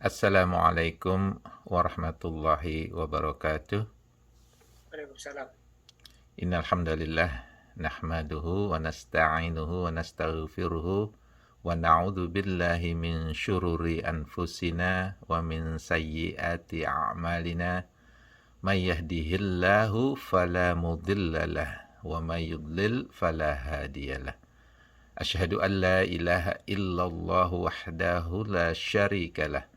Assalamualaikum warahmatullahi wabarakatuh. Waalaikumsalam. Innal hamdalillah nahmaduhu wa nasta'inuhu wa nastaghfiruhu wa na'udzu billahi min syururi anfusina wa min sayyiati a'malina. May yahdihillahu fala mudhillalah wa may yudlil fala hadiyalah. Asyhadu an la ilaha illallah wahdahu la syarikalah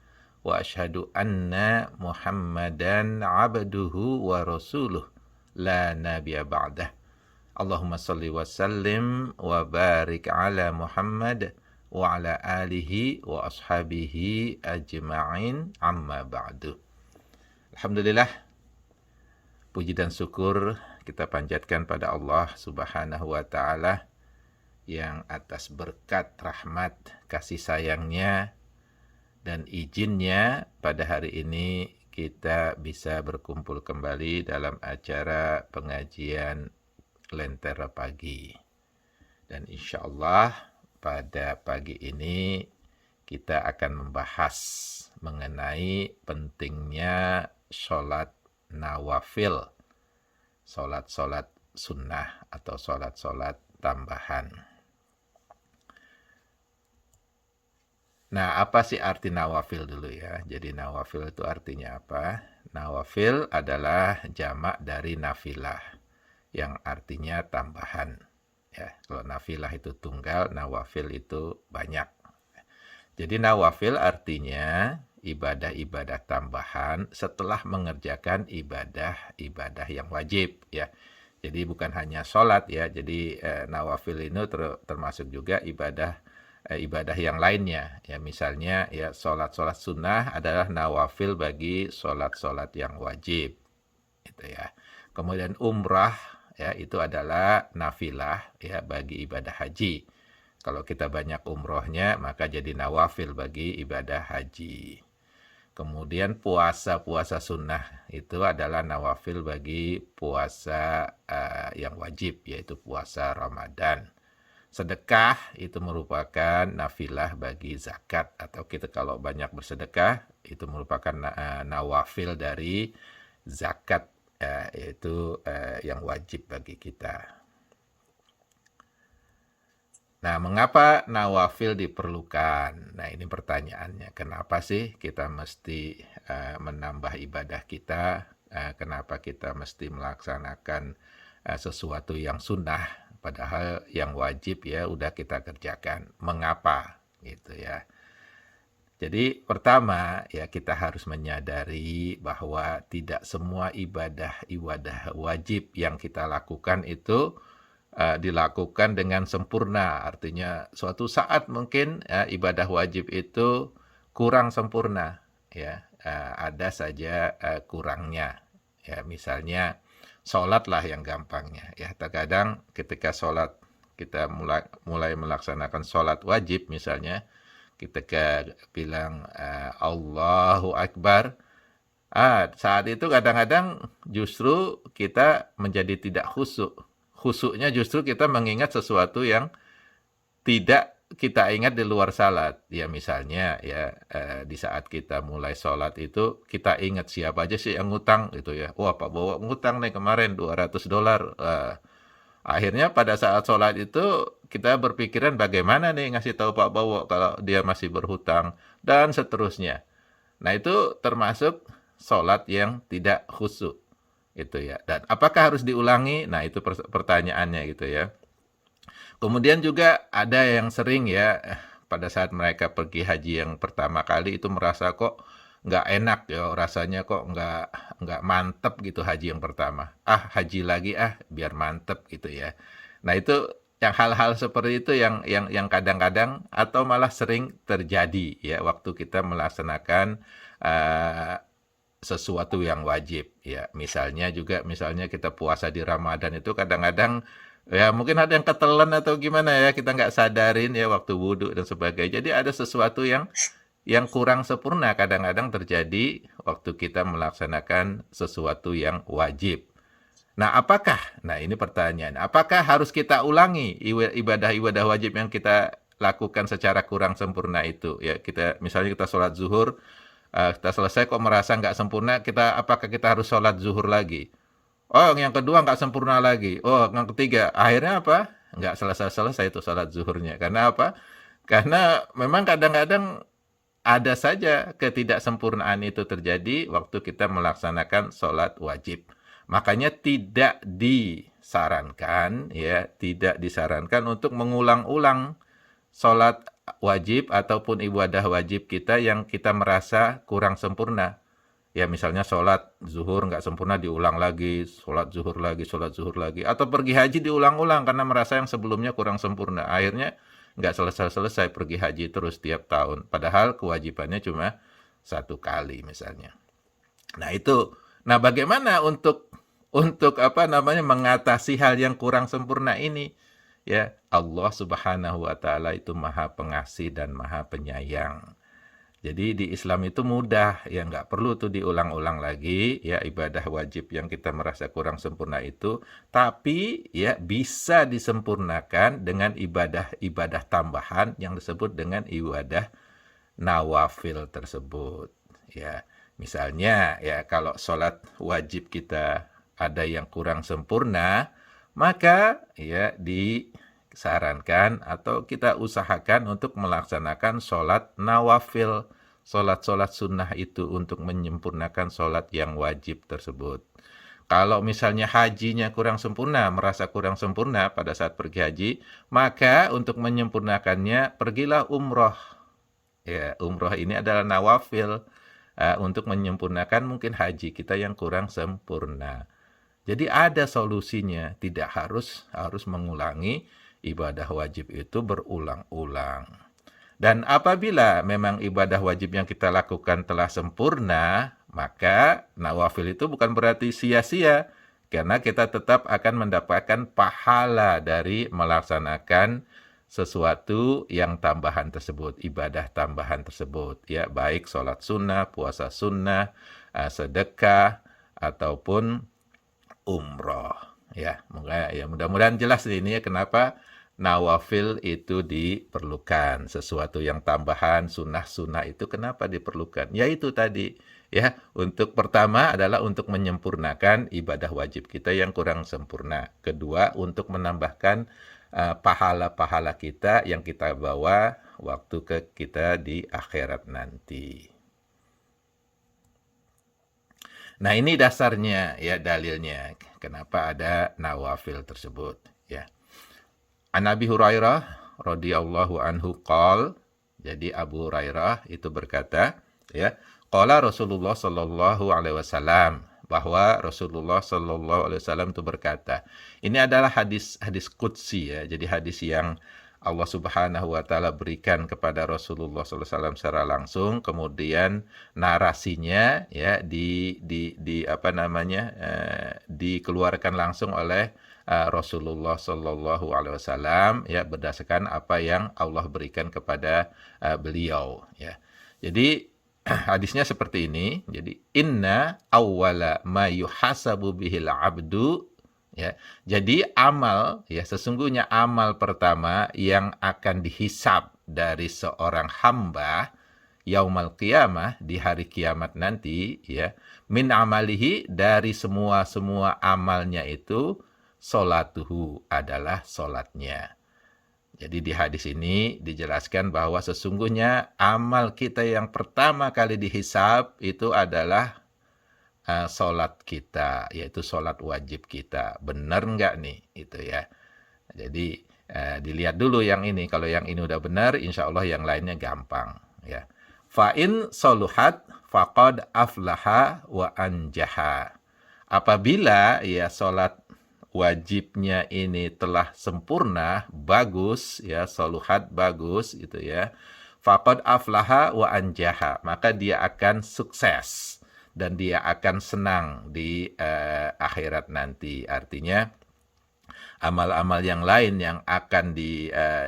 wa asyhadu anna Muhammadan abduhu wa rasuluh la nabiyya ba'dah. Allahumma salli wa sallim wa barik ala Muhammad wa ala alihi wa ashabihi ajma'in amma ba'du. Alhamdulillah, puji dan syukur kita panjatkan pada Allah Subhanahu wa taala yang atas berkat rahmat kasih sayangnya dan izinnya pada hari ini kita bisa berkumpul kembali dalam acara pengajian Lentera Pagi. Dan insya Allah pada pagi ini kita akan membahas mengenai pentingnya sholat nawafil, sholat-sholat sunnah atau sholat-sholat tambahan. Nah, apa sih arti nawafil dulu ya? Jadi nawafil itu artinya apa? Nawafil adalah jamak dari nafilah, yang artinya tambahan. Ya, kalau nafilah itu tunggal, nawafil itu banyak. Jadi nawafil artinya ibadah-ibadah tambahan setelah mengerjakan ibadah-ibadah yang wajib ya. Jadi bukan hanya sholat ya. Jadi nawafil ini termasuk juga ibadah yang lainnya ya, misalnya ya sholat sunnah adalah nawafil bagi sholat yang wajib gitu ya. Kemudian umrah ya itu adalah nafilah ya bagi ibadah haji. Kalau kita banyak umrohnya maka jadi nawafil bagi ibadah haji. Kemudian puasa sunnah itu adalah nawafil bagi puasa yang wajib, yaitu puasa Ramadan. Sedekah itu merupakan nafilah bagi zakat, atau kita kalau banyak bersedekah itu merupakan nawafil dari zakat, yaitu yang wajib bagi kita. Nah, mengapa nawafil diperlukan? Nah, ini pertanyaannya. Kenapa sih kita mesti menambah ibadah kita? Kenapa kita mesti melaksanakan sesuatu yang sunnah? Padahal yang wajib ya udah kita kerjakan. Mengapa? Gitu ya. Jadi pertama ya kita harus menyadari bahwa tidak semua ibadah wajib yang kita lakukan itu dilakukan dengan sempurna. Artinya suatu saat mungkin ibadah wajib itu kurang sempurna ya. Ada saja kurangnya. Ya, misalnya sholat lah yang gampangnya ya. Terkadang ketika sholat kita mulai melaksanakan sholat wajib misalnya, ketika bilang Allahu Akbar, saat itu kadang-kadang justru kita menjadi tidak khusyuk. Khusyuknya justru kita mengingat sesuatu yang tidak kita ingat di luar salat. Ya misalnya ya di saat kita mulai sholat itu kita ingat siapa aja sih yang ngutang gitu ya. Wah, Pak Bowo ngutang nih kemarin $200. Akhirnya pada saat sholat itu kita berpikiran bagaimana nih ngasih tahu Pak Bowo kalau dia masih berhutang dan seterusnya. Nah, itu termasuk sholat yang tidak khusyuk gitu ya. Dan apakah harus diulangi? Nah, itu pertanyaannya gitu ya. Kemudian juga ada yang sering ya pada saat mereka pergi haji yang pertama kali itu merasa kok nggak enak ya, rasanya kok nggak mantep gitu haji yang pertama. Haji lagi biar mantep gitu ya. Nah itu yang hal-hal seperti itu yang kadang-kadang atau malah sering terjadi ya waktu kita melaksanakan sesuatu yang wajib ya. Misalnya kita puasa di Ramadan itu kadang-kadang ya mungkin ada yang ketelan atau gimana ya, kita nggak sadarin ya waktu wudhu dan sebagainya. Jadi ada sesuatu yang kurang sempurna kadang-kadang terjadi waktu kita melaksanakan sesuatu yang wajib. Nah, ini pertanyaan, apakah harus kita ulangi ibadah-ibadah wajib yang kita lakukan secara kurang sempurna itu? Ya, misalnya kita sholat zuhur, Kita selesai kok merasa nggak sempurna, apakah kita harus sholat zuhur lagi? Oh, yang kedua nggak sempurna lagi. Oh, yang ketiga. Akhirnya apa? Nggak selesai-selesai itu sholat zuhurnya. Karena apa? Karena memang kadang-kadang ada saja ketidaksempurnaan itu terjadi waktu kita melaksanakan sholat wajib. Makanya tidak disarankan untuk mengulang-ulang sholat wajib ataupun ibadah wajib kita yang kita merasa kurang sempurna. Ya misalnya sholat zuhur nggak sempurna diulang lagi, sholat zuhur lagi. Atau pergi haji diulang-ulang karena merasa yang sebelumnya kurang sempurna. Akhirnya nggak selesai-selesai pergi haji terus tiap tahun. Padahal kewajibannya cuma 1 kali misalnya. Nah bagaimana untuk mengatasi hal yang kurang sempurna ini? Ya, Allah Subhanahu wa taala itu Maha Pengasih dan Maha Penyayang. Jadi di Islam itu mudah, ya nggak perlu tuh diulang-ulang lagi, ya ibadah wajib yang kita merasa kurang sempurna itu, tapi ya bisa disempurnakan dengan ibadah-ibadah tambahan yang disebut dengan ibadah nawafil tersebut. Ya, misalnya ya kalau sholat wajib kita ada yang kurang sempurna, maka ya disarankan atau kita usahakan untuk melaksanakan sholat nawafil, sholat-sholat sunnah itu untuk menyempurnakan sholat yang wajib tersebut. Kalau misalnya hajinya kurang sempurna, merasa kurang sempurna pada saat pergi haji, maka untuk menyempurnakannya pergilah umroh. Ya, umroh ini adalah nawafil untuk menyempurnakan mungkin haji kita yang kurang sempurna. Jadi ada solusinya, tidak harus mengulangi ibadah wajib itu berulang-ulang. Dan apabila memang ibadah wajib yang kita lakukan telah sempurna, maka nawafil itu bukan berarti sia-sia, karena kita tetap akan mendapatkan pahala dari melaksanakan sesuatu yang tambahan tersebut, ibadah tambahan tersebut, ya baik sholat sunnah, puasa sunnah, sedekah, ataupun umroh. Ya, mudah-mudahan jelas ini ya kenapa nawafil itu diperlukan. Sesuatu yang tambahan, sunnah-sunnah itu kenapa diperlukan? Ya itu tadi, ya. Untuk pertama adalah untuk menyempurnakan ibadah wajib kita yang kurang sempurna. Kedua, untuk menambahkan pahala-pahala kita yang kita bawa waktu kita di akhirat nanti. Nah, ini dasarnya ya dalilnya kenapa ada nawafil tersebut ya. An Abi Hurairah radhiyallahu anhu qol, jadi Abu Hurairah itu berkata ya, qala Rasulullah sallallahu alaihi wasallam, bahwa Rasulullah sallallahu alaihi wasallam itu berkata. Ini adalah hadis qudsi ya. Jadi hadis yang Allah Subhanahu wa taala berikan kepada Rasulullah sallallahu alaihi wasallam secara langsung, kemudian narasinya ya dikeluarkan langsung oleh Rasulullah sallallahu alaihi wasallam ya berdasarkan apa yang Allah berikan kepada beliau ya. Jadi hadisnya seperti ini. Jadi inna awwala ma yuhasabu bihil abdu ya. Jadi sesungguhnya amal pertama yang akan dihisab dari seorang hamba yaumal qiyamah, di hari kiamat nanti ya, min amalihi, dari semua amalnya itu, sholatuhu, adalah sholatnya. Jadi di hadis ini dijelaskan bahwa sesungguhnya amal kita yang pertama kali dihisab itu adalah sholat kita, yaitu sholat wajib kita. Benar nggak nih? Itu ya. Jadi dilihat dulu yang ini. Kalau yang ini udah benar, insya Allah yang lainnya gampang. Ya. Fa'in soluhat faqad aflaha wa anjaha. Apabila ya sholat wajibnya ini telah sempurna, bagus, ya soluhat bagus, gitu ya. Faqad aflaha wa anjaha. Maka dia akan sukses. Dan dia akan senang di akhirat nanti. Artinya amal-amal yang lain yang akan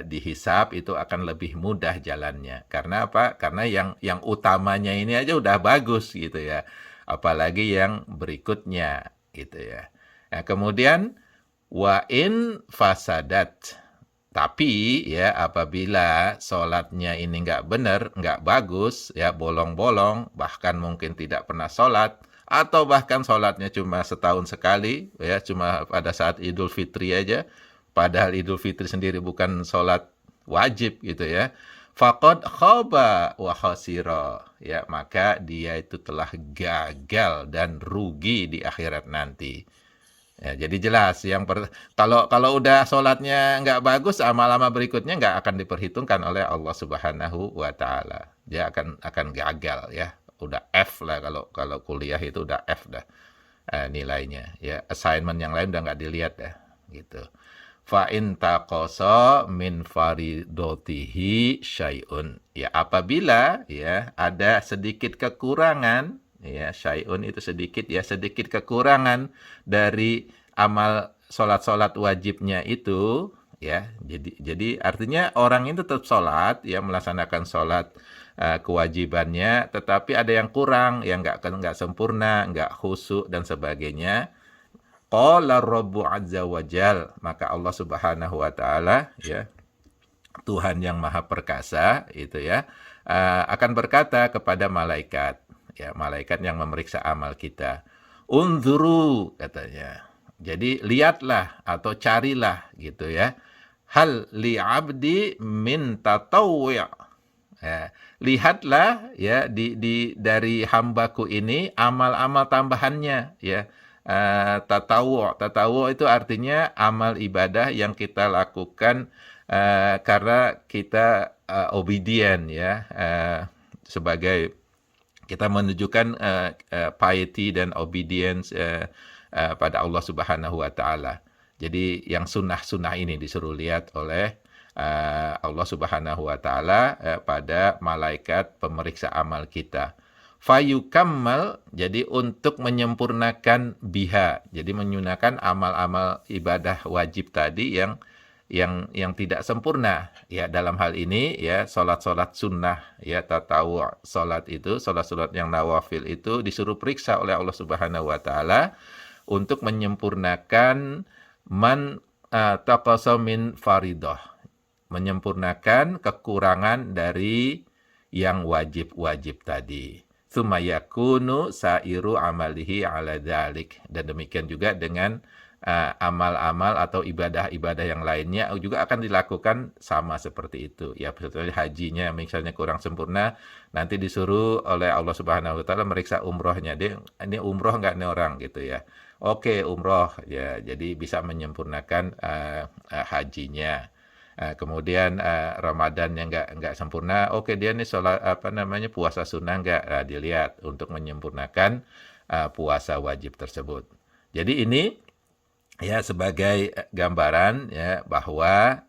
dihisab itu akan lebih mudah jalannya. Karena apa? Karena yang utamanya ini aja udah bagus gitu ya. Apalagi yang berikutnya gitu ya. Nah, kemudian wa in fasadat, Tapi ya apabila sholatnya ini nggak benar, nggak bagus, ya bolong-bolong, bahkan mungkin tidak pernah sholat, atau bahkan sholatnya cuma setahun sekali, ya cuma pada saat Idul Fitri aja, padahal Idul Fitri sendiri bukan sholat wajib gitu ya. Faqad khaba wa khasira, ya maka dia itu telah gagal dan rugi di akhirat nanti. Ya, jadi jelas kalau udah sholatnya nggak bagus, amal-amal berikutnya nggak akan diperhitungkan oleh Allah Subhanahu wa Ta'ala. Dia akan gagal ya. Udah F lah kalau kalau kuliah itu udah F dah nilainya. Ya, assignment yang lain udah nggak dilihat dah gitu. Fa in taqasa min faridotihi syai'un. Ya, apabila ya ada sedikit kekurangan, ya syai'un itu sedikit, ya sedikit kekurangan dari amal sholat-sholat wajibnya itu, ya jadi artinya orang itu tetap sholat, ya melaksanakan sholat kewajibannya, tetapi ada yang kurang, yang nggak sempurna, nggak khusyuk dan sebagainya. Qala Rabbu Azza wa Jal, maka Allah Subhanahu wa Ta'ala, ya Tuhan yang Maha Perkasa itu ya, akan berkata kepada malaikat, ya malaikat yang memeriksa amal kita, unzuru katanya. Jadi lihatlah atau carilah gitu ya. Hal li abdi min tatawwi'. Ya, lihatlah ya dari hambaku ini amal-amal tambahannya ya. Tatawu itu artinya amal ibadah yang kita lakukan karena kita obedient ya, sebagai kita menunjukkan piety dan obedience pada Allah Subhanahu wa Ta'ala. Jadi yang sunnah-sunnah ini disuruh lihat oleh Allah Subhanahu wa Ta'ala pada malaikat pemeriksa amal kita. Fayukammal, jadi untuk menyempurnakan biha, jadi menyunahkan amal-amal ibadah wajib tadi yang tidak sempurna. Ya dalam hal ini ya salat-salat sunnah ya tatawu, salat yang nawafil itu disuruh periksa oleh Allah Subhanahu wa Ta'ala untuk menyempurnakan taqasa min faridah, menyempurnakan kekurangan dari yang wajib-wajib tadi. Tsumma yakunu sairu amalihi ala dzalik, dan demikian juga dengan amal-amal atau ibadah-ibadah yang lainnya juga akan dilakukan sama seperti itu. Ya, sebetulnya hajinya misalnya kurang sempurna, nanti disuruh oleh Allah Subhanahu wa Ta'ala meriksa umrohnya. Dia ini umroh nggak nih orang gitu ya. Oke, umroh ya. Jadi bisa menyempurnakan hajinya. Kemudian Ramadan yang nggak sempurna, oke dia nih sholat puasa sunnah nggak dilihat untuk menyempurnakan puasa wajib tersebut. Jadi ini ya sebagai gambaran ya bahwa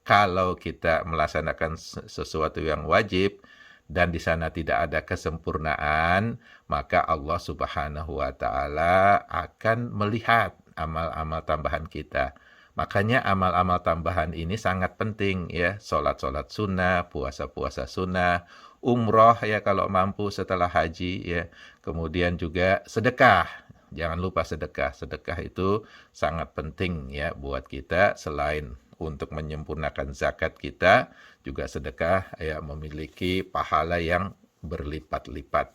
kalau kita melaksanakan sesuatu yang wajib dan di sana tidak ada kesempurnaan, maka Allah Subhanahu wa Ta'ala akan melihat amal-amal tambahan kita. Makanya amal-amal tambahan ini sangat penting ya, sholat-sholat sunnah, puasa-puasa sunnah, umroh ya kalau mampu setelah haji ya, kemudian juga sedekah. Jangan lupa sedekah. Sedekah itu sangat penting ya buat kita, selain untuk menyempurnakan zakat kita, juga sedekah ya memiliki pahala yang berlipat-lipat.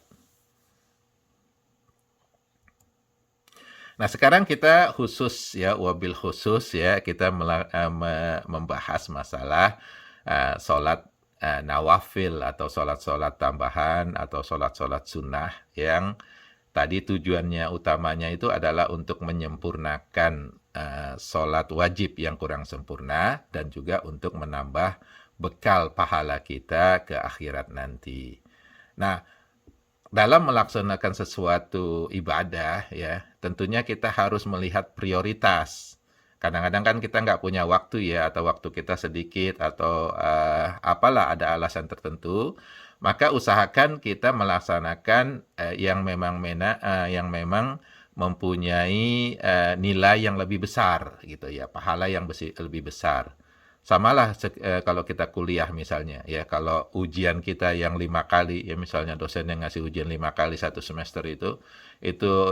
Nah, sekarang kita khusus ya, wabil khusus ya, kita membahas masalah sholat nawafil atau sholat-sholat tambahan atau sholat-sholat sunnah yang tadi tujuannya utamanya itu adalah untuk menyempurnakan sholat wajib yang kurang sempurna dan juga untuk menambah bekal pahala kita ke akhirat nanti. Nah, dalam melaksanakan sesuatu ibadah ya, tentunya kita harus melihat prioritas. Kadang-kadang kan kita nggak punya waktu ya, atau waktu kita sedikit, atau apalah ada alasan tertentu, maka usahakan kita melaksanakan yang memang mempunyai nilai yang lebih besar gitu ya, pahala yang lebih besar. Samalah kalau kita kuliah misalnya ya, kalau ujian kita yang 5 kali ya, misalnya dosen yang ngasih ujian 5 kali satu semester itu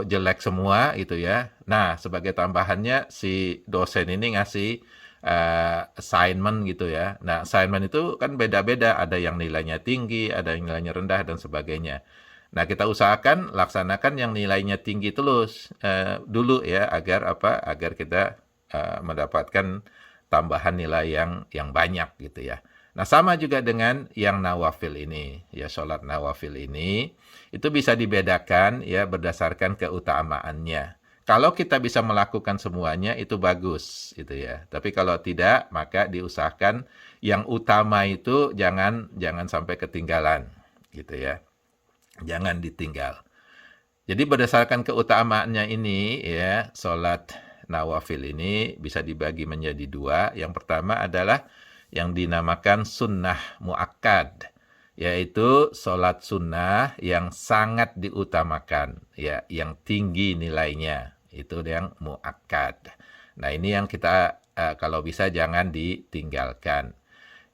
jelek semua gitu ya. Nah, sebagai tambahannya si dosen ini ngasih assignment gitu ya. Nah, assignment itu kan beda-beda, ada yang nilainya tinggi, ada yang nilainya rendah dan sebagainya. Nah, kita usahakan laksanakan yang nilainya tinggi terus dulu ya, agar apa? Agar kita mendapatkan tambahan nilai yang banyak gitu ya. Nah, sama juga dengan yang nawafil ini, ya sholat nawafil ini, itu bisa dibedakan ya berdasarkan keutamaannya. Kalau kita bisa melakukan semuanya itu bagus gitu ya. Tapi kalau tidak, maka diusahakan yang utama itu jangan sampai ketinggalan gitu ya. Jangan ditinggal. Jadi berdasarkan keutamaannya ini ya, sholat nawafil ini bisa dibagi menjadi dua. Yang pertama adalah yang dinamakan sunnah muakkad, yaitu sholat sunnah yang sangat diutamakan, ya, yang tinggi nilainya, itu yang muakkad. Nah, ini yang kita kalau bisa jangan ditinggalkan.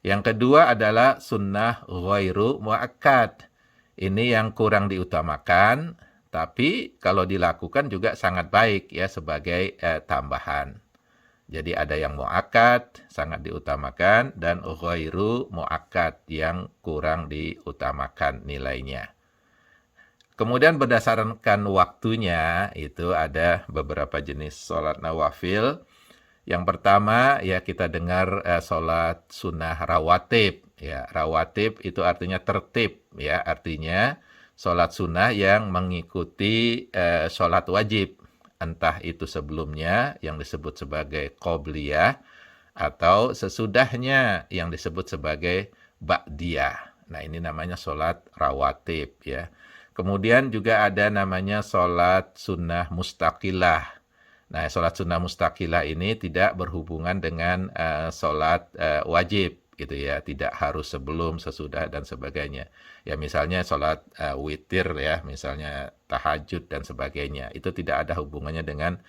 Yang kedua adalah sunnah ghairu muakkad. Ini yang kurang diutamakan, tapi kalau dilakukan juga sangat baik ya sebagai tambahan. Jadi ada yang muakkad, sangat diutamakan, dan ghairu muakkad yang kurang diutamakan nilainya. Kemudian berdasarkan waktunya, itu ada beberapa jenis sholat nawafil. Yang pertama, ya kita dengar sholat sunnah rawatib. Ya, rawatib itu artinya tertib, ya, artinya sholat sunnah yang mengikuti sholat wajib. Entah itu sebelumnya yang disebut sebagai qobliyah, atau sesudahnya yang disebut sebagai ba'diyah. Nah, ini namanya sholat rawatib, ya. Kemudian juga ada namanya sholat sunnah mustaqilah. Nah, sholat sunnah mustaqilah ini tidak berhubungan dengan sholat wajib, gitu ya. Tidak harus sebelum, sesudah, dan sebagainya. Ya, misalnya sholat witir, ya, misalnya tahajud, dan sebagainya. Itu tidak ada hubungannya dengan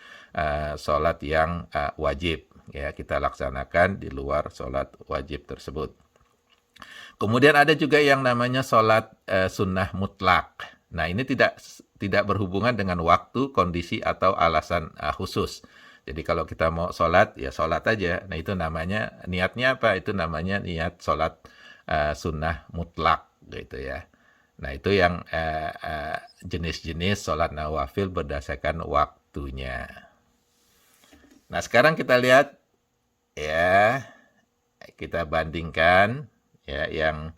sholat yang wajib. Ya, kita laksanakan di luar sholat wajib tersebut. Kemudian ada juga yang namanya sholat sunnah mutlak. Nah, ini tidak berhubungan dengan waktu, kondisi, atau alasan khusus. Jadi kalau kita mau sholat, ya sholat aja. Nah, itu namanya, niatnya apa? Itu namanya niat sholat sunnah mutlak, gitu ya. Nah, itu yang jenis-jenis sholat nawafil berdasarkan waktunya. Nah, sekarang kita lihat, ya, kita bandingkan ya yang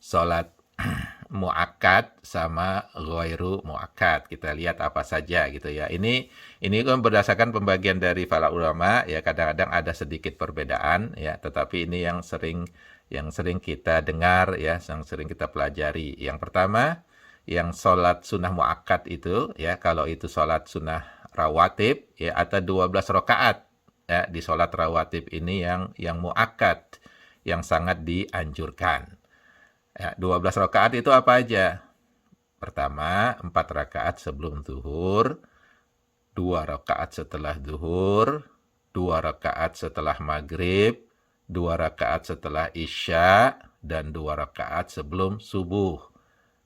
sholat muakkad sama ghairu muakkad. Kita lihat apa saja gitu ya. Ini kan berdasarkan pembagian dari para ulama ya, kadang-kadang ada sedikit perbedaan ya, tetapi ini yang sering kita dengar ya, yang sering kita pelajari. Yang pertama, yang sholat sunnah muakkad itu ya, kalau itu sholat sunnah rawatib ya, atau 12 rakaat ya, di sholat rawatib ini yang muakkad, yang sangat dianjurkan. Ya, 12 rakaat itu apa aja? Pertama, 4 rakaat sebelum zuhur, 2 rakaat setelah zuhur, 2 rakaat setelah maghrib, 2 rakaat setelah isya, dan 2 rakaat sebelum subuh.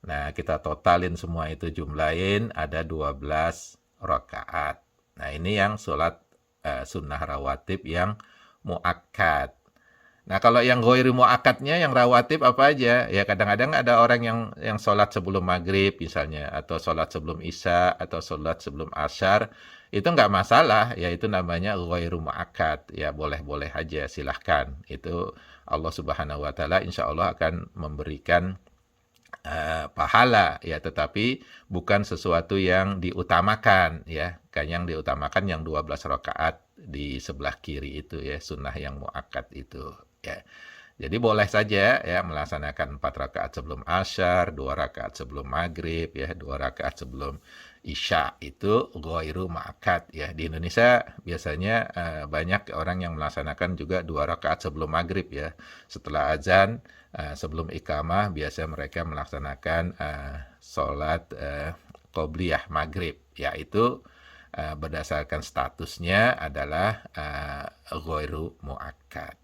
Nah, kita totalin semua itu, jumlahin, ada 12 rakaat. Nah, ini yang sholat sunnah rawatib yang muakkad. Nah, kalau yang ghairu muakkadnya, yang rawatib apa aja? Ya, kadang-kadang ada orang yang sholat sebelum maghrib misalnya, atau sholat sebelum isya, atau sholat sebelum asyar. Itu nggak masalah, ya itu namanya ghairu muakkad. Ya, boleh-boleh aja, silahkan. Itu Allah Subhanahu wa Ta'ala insya Allah akan memberikan pahala ya, tetapi bukan sesuatu yang diutamakan ya. Kan yang diutamakan yang 12 rakaat di sebelah kiri itu ya, sunnah yang muakkad itu ya. Jadi boleh saja ya melaksanakan 4 rakaat sebelum asyar, 2 rakaat sebelum maghrib ya, 2 rakaat sebelum isya, itu ghairu muakkad ya. Di Indonesia biasanya banyak orang yang melaksanakan juga 2 rakaat sebelum maghrib ya. Setelah azan, sebelum iqamah, biasa mereka melaksanakan sholat qobliyah maghrib, yaitu berdasarkan statusnya adalah ghairu muakkad.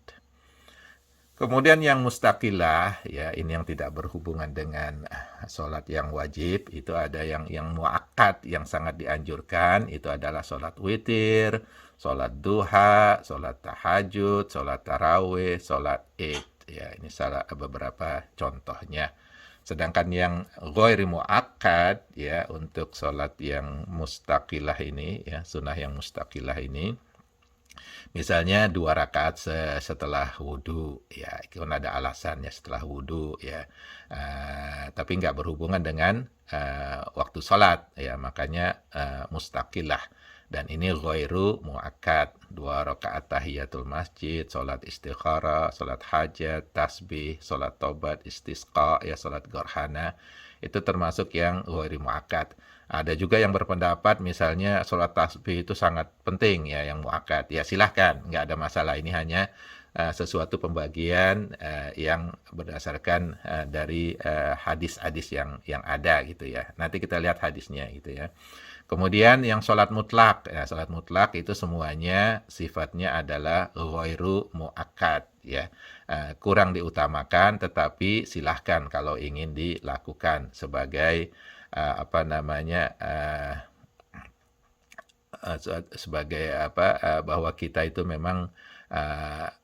Kemudian yang mustaqilah, ya ini yang tidak berhubungan dengan sholat yang wajib, itu ada yang muakkad, yang sangat dianjurkan, itu adalah sholat witir, sholat duha, sholat tahajud, sholat tarawih, sholat id. Ya, ini salah beberapa contohnya. Sedangkan yang ghairi muakkad, ya untuk sholat yang mustaqilah ini, ya sunnah yang mustaqilah ini, misalnya 2 rakaat setelah wudhu, ya kan ada alasannya setelah wudhu, ya. Tapi nggak berhubungan dengan waktu sholat, ya makanya mustaqilah. Dan ini ghairu muakkad, 2 rakaat tahiyatul masjid, sholat istikharah, sholat hajat, tasbih, sholat tobat, istisqa, ya sholat gerhana, itu termasuk yang ghairu muakkad. Ada juga yang berpendapat misalnya sholat tasbih itu sangat penting, ya yang muakkad. Ya silahkan, nggak ada masalah. Ini hanya sesuatu pembagian yang berdasarkan dari hadis-hadis yang ada gitu ya. Nanti kita lihat hadisnya gitu ya. Kemudian yang sholat mutlak, ya sholat mutlak itu semuanya sifatnya adalah ghairu muakkad, ya. Kurang diutamakan, tetapi silahkan kalau ingin dilakukan sebagai sebagai bahwa kita itu memang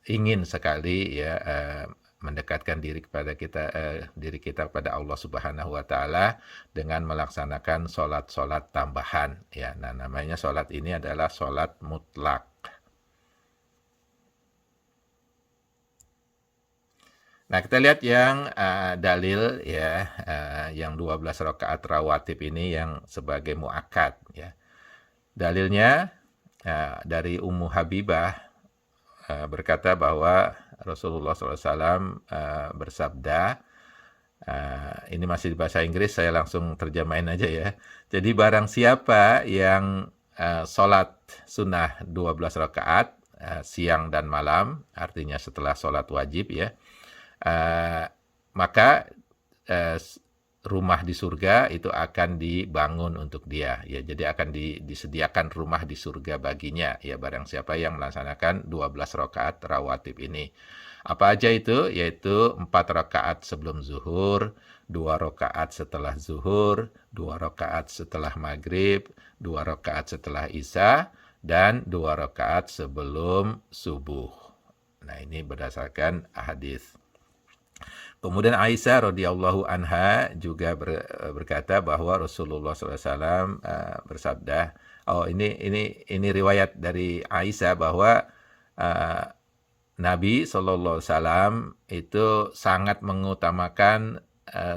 ingin sekali ya mendekatkan diri kita kepada Allah Subhanahu wa taala dengan melaksanakan sholat tambahan, ya. Nah, namanya sholat ini adalah sholat mutlak. Nah, kita lihat yang dalil ya, yang 12 rakaat rawatib ini yang sebagai muakkad ya. Dalilnya dari Ummu Habibah berkata bahwa Rasulullah SAW bersabda, ini masih di bahasa Inggris, saya langsung terjemahin aja ya. Jadi barang siapa yang sholat sunnah 12 rakaat siang dan malam, artinya setelah sholat wajib ya, maka rumah di surga itu akan dibangun untuk dia, ya. Jadi akan disediakan rumah di surga baginya, ya, barang siapa yang melaksanakan 12 rakaat rawatib ini. Apa aja itu? Yaitu 4 rakaat sebelum zuhur, 2 rakaat setelah zuhur, 2 rakaat setelah maghrib, 2 rakaat setelah isya, dan 2 rakaat sebelum subuh. Nah, ini berdasarkan hadis. Kemudian Aisyah radhiyallahu anha juga berkata bahwa Rasulullah SAW bersabda, ini riwayat dari Aisyah bahwa Nabi SAW itu sangat mengutamakan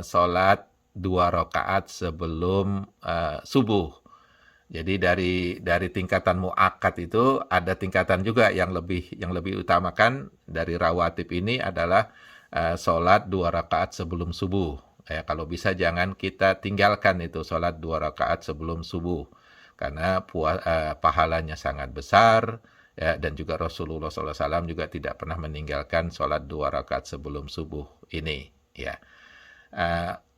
sholat 2 rakaat sebelum subuh. Jadi dari tingkatan muakkad itu ada tingkatan juga yang lebih utamakan dari rawatib ini adalah sholat 2 rakaat sebelum subuh. Ya, kalau bisa jangan kita tinggalkan itu sholat 2 rakaat sebelum subuh, karena pahalanya sangat besar, ya, dan juga Rasulullah SAW juga tidak pernah meninggalkan sholat 2 rakaat sebelum subuh ini. Ya.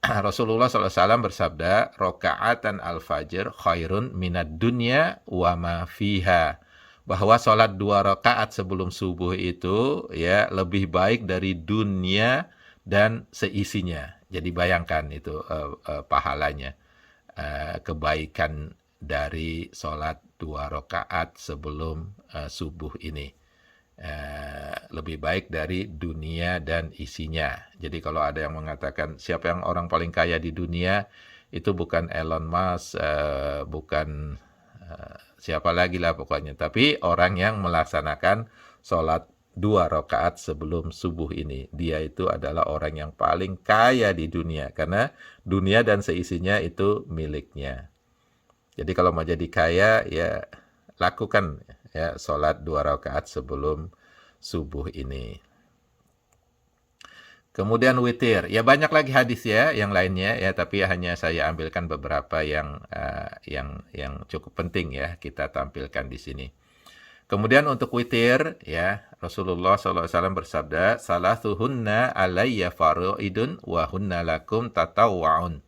Rasulullah SAW bersabda, rakaatan al-fajr khairun minad dunya wa ma fiha. Bahwa sholat 2 rakaat sebelum subuh itu ya lebih baik dari dunia dan seisinya. Jadi bayangkan itu pahalanya, kebaikan dari sholat 2 rakaat sebelum subuh ini. Lebih baik dari dunia dan isinya. Jadi kalau ada yang mengatakan siapa yang orang paling kaya di dunia, itu bukan Elon Musk, bukan siapa lagi lah pokoknya, tapi orang yang melaksanakan sholat 2 rakaat sebelum subuh ini, dia itu adalah orang yang paling kaya di dunia, karena dunia dan seisinya itu miliknya. Jadi kalau mau jadi kaya, ya lakukan ya sholat 2 rakaat sebelum subuh ini. Kemudian witir, ya banyak lagi hadis ya yang lainnya ya, tapi hanya saya ambilkan beberapa yang cukup penting ya kita tampilkan di sini. Kemudian untuk witir ya, Rasulullah SAW bersabda, salasuhunna alayya faraidun wa hunna lakum tatawwa'un.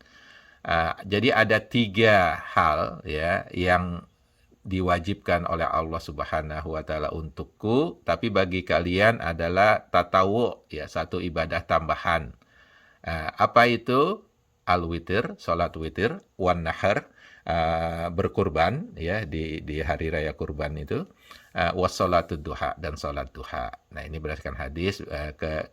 Jadi ada 3 hal ya yang diwajibkan oleh Allah Subhanahu wa taala untukku, tapi bagi kalian adalah tatawu, ya, satu ibadah tambahan. Apa itu? Al-witir, salat witir, wan nahar, berkurban, ya, di hari raya kurban itu, wassalatud duha, dan salat duha. Nah, ini berdasarkan hadis,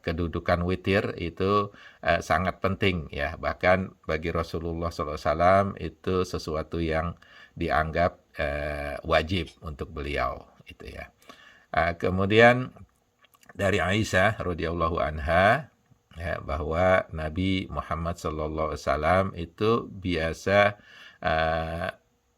kedudukan witir itu sangat penting, ya, bahkan bagi Rasulullah SAW itu sesuatu yang dianggap wajib untuk beliau, itu ya. Kemudian dari Aisyah radhiyallahu anha, ya, bahwa Nabi Muhammad SAW itu biasa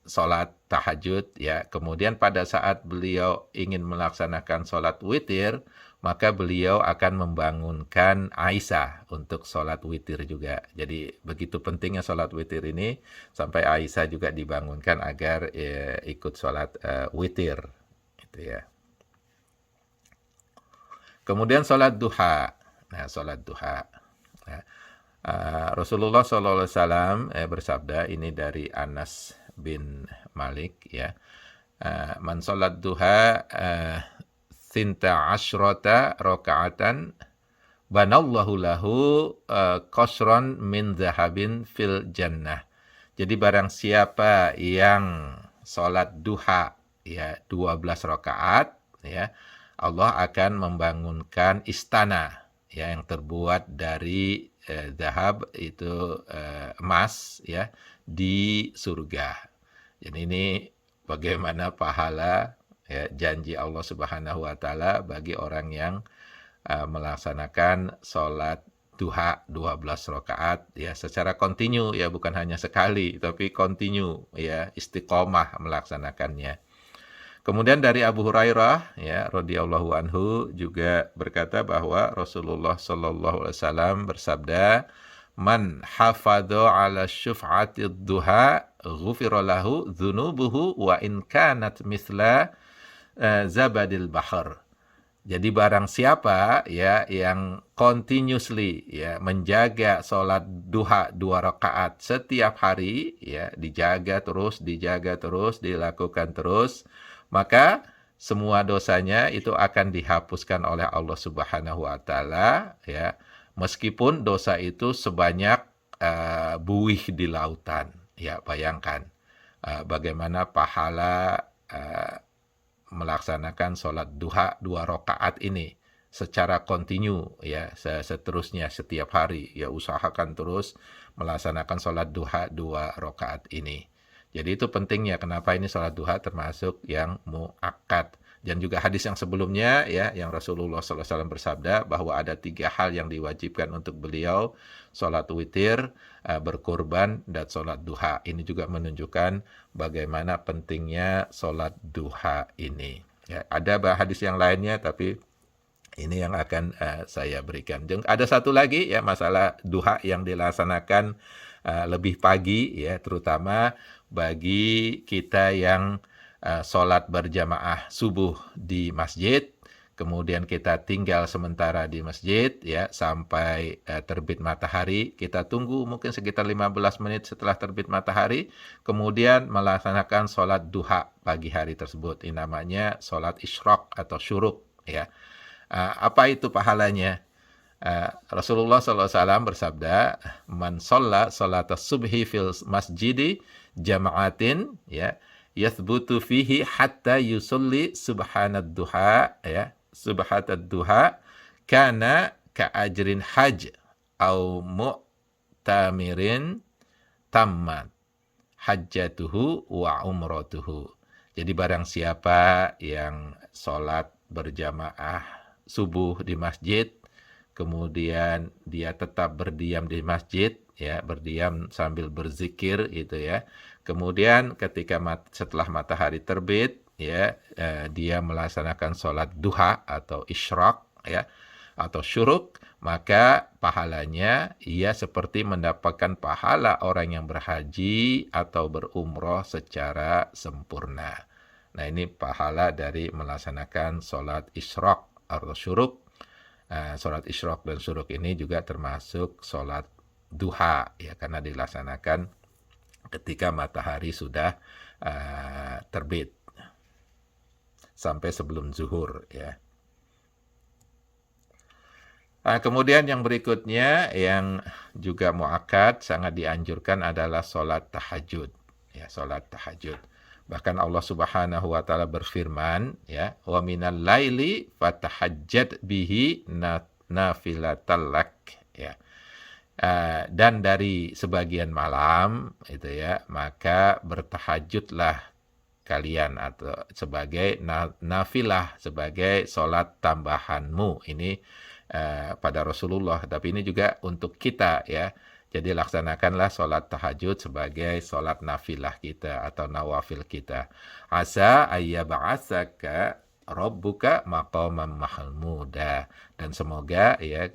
sholat tahajud, ya. Kemudian pada saat beliau ingin melaksanakan sholat witir, maka beliau akan membangunkan Aisyah untuk sholat witir juga. Jadi begitu pentingnya sholat witir ini, sampai Aisyah juga dibangunkan agar ikut sholat witir, gitu ya. Kemudian sholat duha. Nah, sholat duha. Nah, Rasulullah SAW bersabda, ini dari Anas bin Malik, ya. Man sholat duha sinta asyrata rakaatan banallahu lahu qasran min zahabin fil jannah. Jadi barang siapa yang sholat duha, ya, 12 rakaat, ya, Allah akan membangunkan istana, ya, yang terbuat dari zahab, itu emas, ya, di surga. Jadi ini bagaimana pahala, ya, janji Allah Subhanahu wa taala bagi orang yang melaksanakan sholat duha 12 rakaat, ya, secara kontinu, ya, bukan hanya sekali tapi kontinu, ya, istiqomah melaksanakannya. Kemudian dari Abu Hurairah, ya, radhiyallahu anhu, juga berkata bahwa Rasulullah sallallahu alaihi wasallam bersabda, "Man hafadha 'ala syuf'atid duha, ghufira lahu dzunubuhu wa in kanat mithla zabadil bahr." Jadi barang siapa, ya, yang continuously, ya, menjaga sholat duha 2 rakaat setiap hari, ya, dijaga terus, dilakukan terus, maka semua dosanya itu akan dihapuskan oleh Allah Subhanahu wa taala, ya, meskipun dosa itu sebanyak buih di lautan. Ya, bayangkan bagaimana pahala melaksanakan sholat duha 2 rakaat ini secara kontinu, ya, seterusnya setiap hari, ya, usahakan terus melaksanakan sholat duha 2 rakaat ini. Jadi itu pentingnya kenapa ini sholat duha termasuk yang muakkad. Dan juga hadis yang sebelumnya, ya, yang Rasulullah SAW bersabda bahwa ada 3 hal yang diwajibkan untuk beliau: sholat witir, berkurban, dan sholat duha. Ini juga menunjukkan bagaimana pentingnya sholat duha ini. Ya, ada hadis yang lainnya, tapi ini yang akan saya berikan. Ada satu lagi, ya, masalah duha yang dilaksanakan lebih pagi, ya, terutama bagi kita yang sholat berjamaah subuh di masjid, kemudian kita tinggal sementara di masjid, ya, sampai terbit matahari. Kita tunggu mungkin sekitar 15 menit setelah terbit matahari, kemudian melaksanakan sholat duha pagi hari tersebut. Ini namanya sholat isyraq atau syuruk, ya. Apa itu pahalanya? Rasulullah SAW bersabda, "Man sholla sholatas subhi fil masjidi jama'atin, ya, yathbutu fihi hatta yusolli subhanad duha, ya, subhanad duha, kana ka'ajrin haj au mu'tamirin tammat hajjatuhu wa umratuhu." Jadi barang siapa yang sholat berjamaah subuh di masjid, kemudian dia tetap berdiam di masjid, ya, berdiam sambil berzikir, itu ya. Kemudian ketika setelah matahari terbit, ya, dia melaksanakan sholat duha atau isyraq, ya, atau syuruk, maka pahalanya ia seperti mendapatkan pahala orang yang berhaji atau berumroh secara sempurna. Nah, ini pahala dari melaksanakan sholat isyraq atau syuruk. Sholat isyraq dan syuruk ini juga termasuk sholat duha, ya, karena dilaksanakan ketika matahari sudah terbit. sampai sebelum zuhur ya. Kemudian yang berikutnya yang juga muakkad sangat dianjurkan adalah sholat tahajud. Ya, sholat tahajud. Bahkan Allah Subhanahu wa taala berfirman ya, wa minal laili fatahajjad bihi nafilatal lak ya. Dan dari sebagian malam itu ya, maka bertahajudlah kalian atau sebagai nafilah, sebagai sholat tambahanmu. Ini pada Rasulullah, tapi ini juga untuk kita ya. Jadi laksanakanlah sholat tahajud sebagai sholat nafilah kita atau nawafil kita. Asa ayyaba'atsaka rabbuka maqaman mahmuda. Dan semoga ya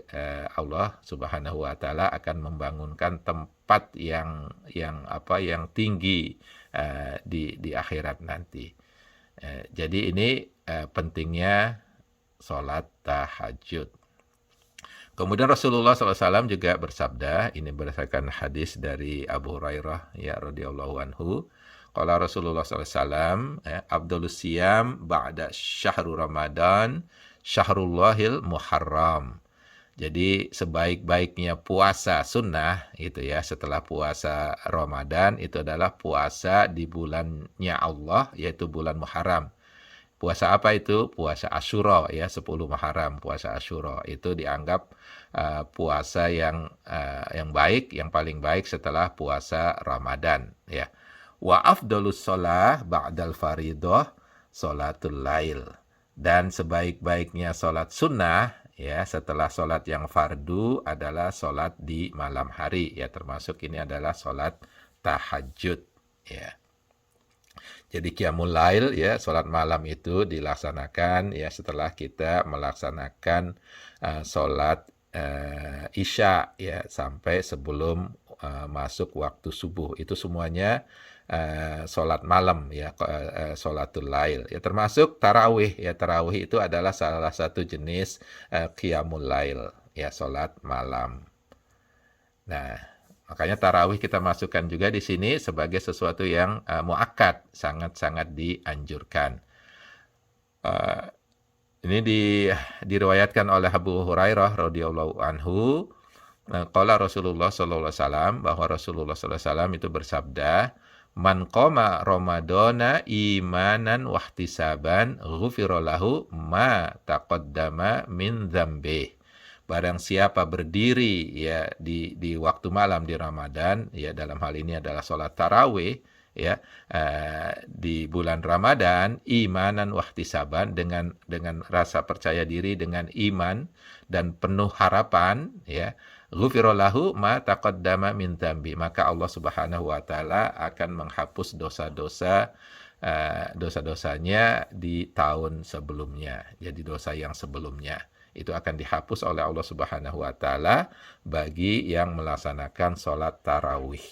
Allah Subhanahu wa taala akan membangunkan tempat yang tinggi di akhirat nanti. Jadi ini pentingnya sholat tahajud. Kemudian Rasulullah SAW juga bersabda, ini berdasarkan hadis dari Abu Hurairah ya radhiyallahu anhu. Qala Rasulullah SAW, Abdulus siyam ba'da syahrul Ramadan, syahrullahil Muharram. Jadi sebaik-baiknya puasa sunnah itu ya setelah puasa Ramadan itu adalah puasa di bulannya Allah, yaitu bulan Muharram. Puasa apa itu? Puasa Asyura ya, 10 Muharram, puasa Asyura. Itu dianggap puasa yang baik, yang paling baik setelah puasa Ramadan ya. Wa afdalus shalah ba'dal faridah sholatul lail. Dan sebaik-baiknya sholat sunnah ya setelah sholat yang fardu adalah sholat di malam hari ya, termasuk ini adalah sholat tahajud ya. Jadi qiyamul lail ya, sholat malam itu dilaksanakan ya setelah kita melaksanakan sholat isya ya sampai sebelum masuk waktu subuh. Itu semuanya sholat malam ya, sholatul lail ya, termasuk tarawih ya. Tarawih itu adalah salah satu jenis qiyamul lail ya, sholat malam. Nah, makanya tarawih kita masukkan juga di sini sebagai sesuatu yang muakkad, sangat-sangat dianjurkan. Ini diriwayatkan oleh Abu Hurairah radhiyallahu anhu, qala Rasulullah sallallahu alaihi wasallam, bahwa Rasulullah sallallahu alaihi wasallam itu bersabda, man qama ramadana imanan wahtisaban ghufira lahu ma taqaddama min dzambih. Barang siapa berdiri ya di waktu malam di Ramadan ya, dalam hal ini adalah sholat tarawih ya, di bulan Ramadan, imanan wahtisaban, dengan rasa percaya diri, dengan iman dan penuh harapan ya, ghufira lahu ma taqaddama min dzambi, maka Allah Subhanahu wa taala akan menghapus dosa-dosanya di tahun sebelumnya. Jadi dosa yang sebelumnya itu akan dihapus oleh Allah Subhanahu wa taala bagi yang melaksanakan sholat tarawih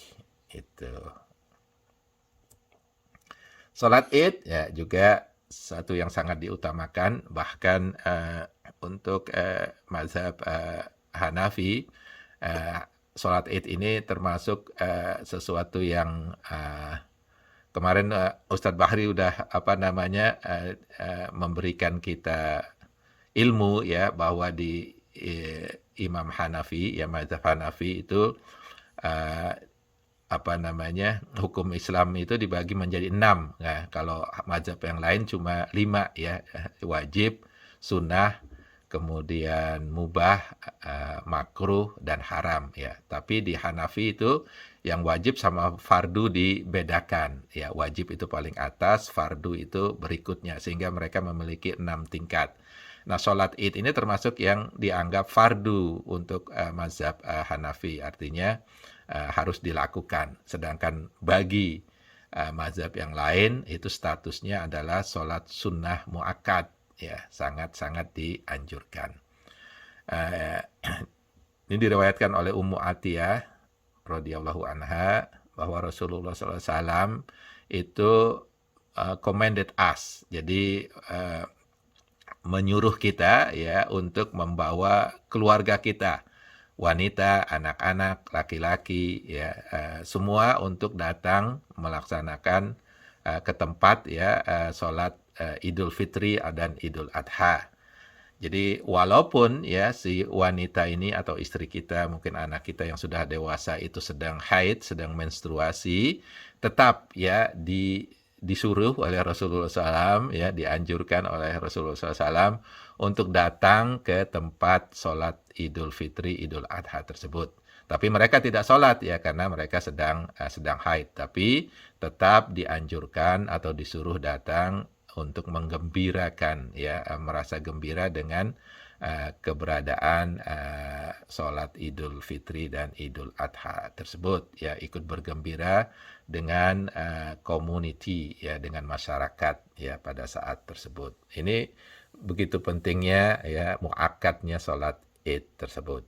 itu. Sholat Id ya juga satu yang sangat diutamakan, bahkan untuk mazhab Hanafi, sholat Id ini termasuk sesuatu yang kemarin Ustadz Bahri udah memberikan kita ilmu ya, bahwa di Imam Hanafi ya, mazhab Hanafi itu hukum Islam itu dibagi menjadi 6 ya. Kalau mazhab yang lain cuma 5 ya, wajib, sunnah, kemudian mubah, makruh dan haram ya. Tapi di Hanafi itu yang wajib sama fardu dibedakan ya. Wajib itu paling atas, fardu itu berikutnya, sehingga mereka memiliki 6 tingkat. Nah, sholat Id ini termasuk yang dianggap fardu untuk mazhab Hanafi, artinya harus dilakukan. Sedangkan bagi mazhab yang lain itu statusnya adalah sholat sunnah muakkad ya, sangat-sangat dianjurkan. Ini diriwayatkan oleh Ummu Atiyah radhiyallahu anha bahwa Rasulullah SAW itu commanded us, jadi menyuruh kita ya untuk membawa keluarga kita, wanita, anak-anak, laki-laki ya, semua untuk datang melaksanakan ke tempat ya sholat Idul Fitri dan Idul Adha. Jadi walaupun ya si wanita ini atau istri kita, mungkin anak kita yang sudah dewasa itu sedang haid, sedang menstruasi, tetap ya disuruh oleh Rasulullah SAW, ya dianjurkan oleh Rasulullah SAW untuk datang ke tempat sholat Idul Fitri, Idul Adha tersebut. Tapi mereka tidak sholat ya karena mereka sedang haid. Tapi tetap dianjurkan atau disuruh datang untuk menggembirakan ya, merasa gembira dengan keberadaan sholat Idul Fitri dan Idul Adha tersebut, ya ikut bergembira dengan community ya, dengan masyarakat ya pada saat tersebut. Ini begitu pentingnya ya muakkadnya sholat Id tersebut.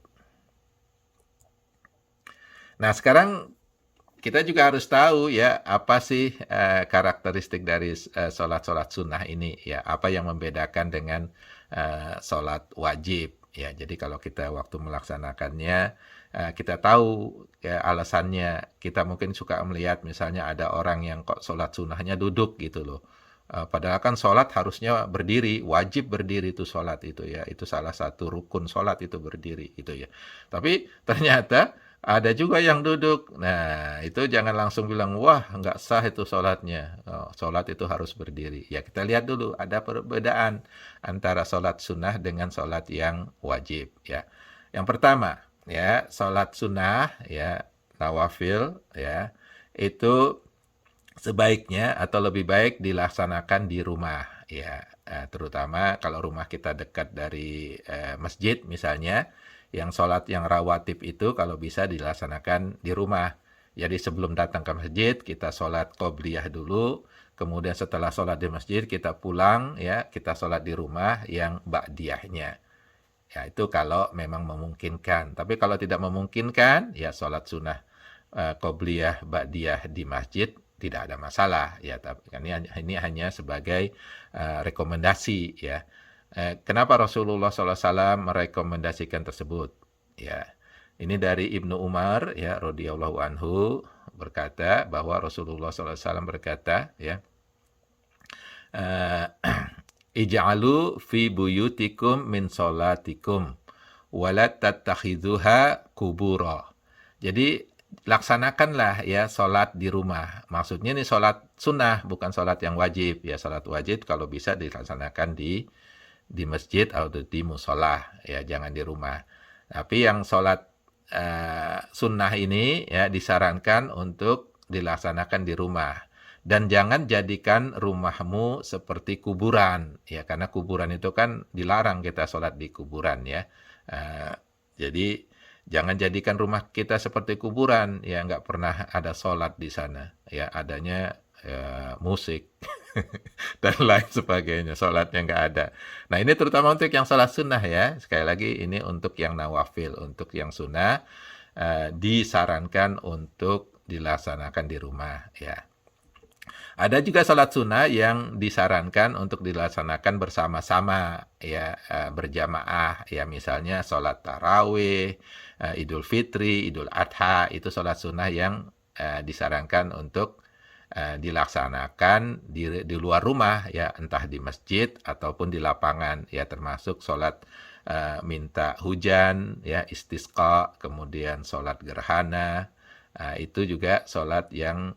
Nah, sekarang kita juga harus tahu ya apa sih karakteristik dari sholat-sholat sunnah ini ya, apa yang membedakan dengan sholat wajib ya. Jadi kalau kita waktu melaksanakannya kita tahu ya alasannya. Kita mungkin suka melihat misalnya ada orang yang kok sholat sunnahnya duduk gitu loh. Padahal kan sholat harusnya berdiri, wajib berdiri itu sholat itu ya, itu salah satu rukun sholat itu berdiri itu ya. Tapi ternyata ada juga yang duduk. Nah, itu jangan langsung bilang, wah nggak sah itu sholatnya. Sholat itu harus berdiri. Ya kita lihat dulu, ada perbedaan antara sholat sunnah dengan sholat yang wajib. Ya. Yang pertama, ya sholat sunnah, ya nawafil, ya itu sebaiknya atau lebih baik dilaksanakan di rumah. Ya, terutama kalau rumah kita dekat dari masjid misalnya. Yang sholat yang rawatib itu kalau bisa dilaksanakan di rumah. Jadi sebelum datang ke masjid, kita sholat qobliyah dulu. Kemudian setelah sholat di masjid, kita pulang, ya kita sholat di rumah yang ba'diyahnya. Ya itu kalau memang memungkinkan. Tapi kalau tidak memungkinkan, ya sholat sunnah qobliyah ba'diyah di masjid tidak ada masalah. Ya, tapi ini hanya sebagai rekomendasi ya. Kenapa Rasulullah SAW merekomendasikan tersebut? Ya, ini dari Ibnu Umar ya radhiyallahu anhu berkata bahwa Rasulullah SAW berkata ya, ij'alu fi buyutikum min sholatikum wala tattakhidhuha kubura. Jadi laksanakanlah ya sholat di rumah. Maksudnya ini sholat sunnah, bukan sholat yang wajib. Ya sholat wajib kalau bisa dilaksanakan di masjid atau di musola, ya jangan di rumah. Tapi yang sholat sunnah ini ya disarankan untuk dilaksanakan di rumah. Dan jangan jadikan rumahmu seperti kuburan, ya karena kuburan itu kan dilarang kita sholat di kuburan ya. Jadi jangan jadikan rumah kita seperti kuburan, ya nggak pernah ada sholat di sana, ya adanya musik dan lain sebagainya, sholatnya nggak ada. Nah ini terutama untuk yang sholat sunnah ya, sekali lagi ini untuk yang nawafil, untuk yang sunnah disarankan untuk dilaksanakan di rumah ya. Ada juga sholat sunnah yang disarankan untuk dilaksanakan bersama-sama ya, berjamaah ya, misalnya sholat tarawih, Idul Fitri, Idul Adha, itu sholat sunnah yang disarankan untuk dilaksanakan di luar rumah ya, entah di masjid ataupun di lapangan ya, termasuk sholat minta hujan ya, istisqa, kemudian sholat gerhana, itu juga sholat yang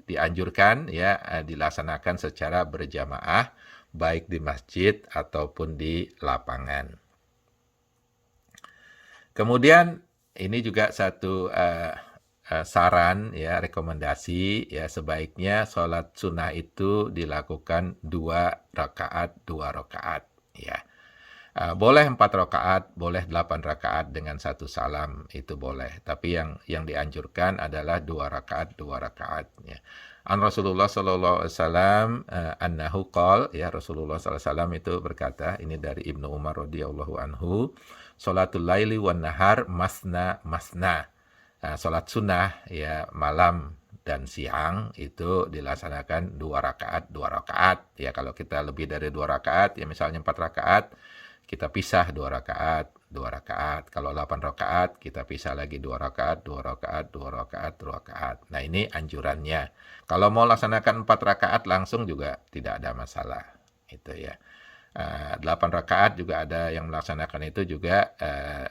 dianjurkan ya, dilaksanakan secara berjamaah baik di masjid ataupun di lapangan. Kemudian ini juga satu saran ya, rekomendasi ya, sebaiknya sholat sunnah itu dilakukan 2 rakaat ya. Boleh 4 rakaat, boleh 8 rakaat dengan 1 salam, itu boleh. Tapi yang dianjurkan adalah 2 rakaat ya. An Rasulullah sallallahu alaihi wasallam annahu qol, ya Rasulullah sallallahu alaihi wasallam itu berkata, ini dari Ibnu Umar radhiyallahu anhu, sholatul laili wan nahar masna. Sholat sunnah ya malam dan siang itu dilaksanakan 2 rakaat ya. Kalau kita lebih dari 2 rakaat ya, misalnya 4 rakaat, kita pisah 2 rakaat, 2 rakaat. Kalau 8 rakaat, kita pisah lagi 2 rakaat, 2 rakaat, 2 rakaat, 2 rakaat. Nah, ini anjurannya. Kalau mau laksanakan 4 rakaat langsung juga tidak ada masalah. Itu ya. 8 rakaat juga ada yang melaksanakan itu juga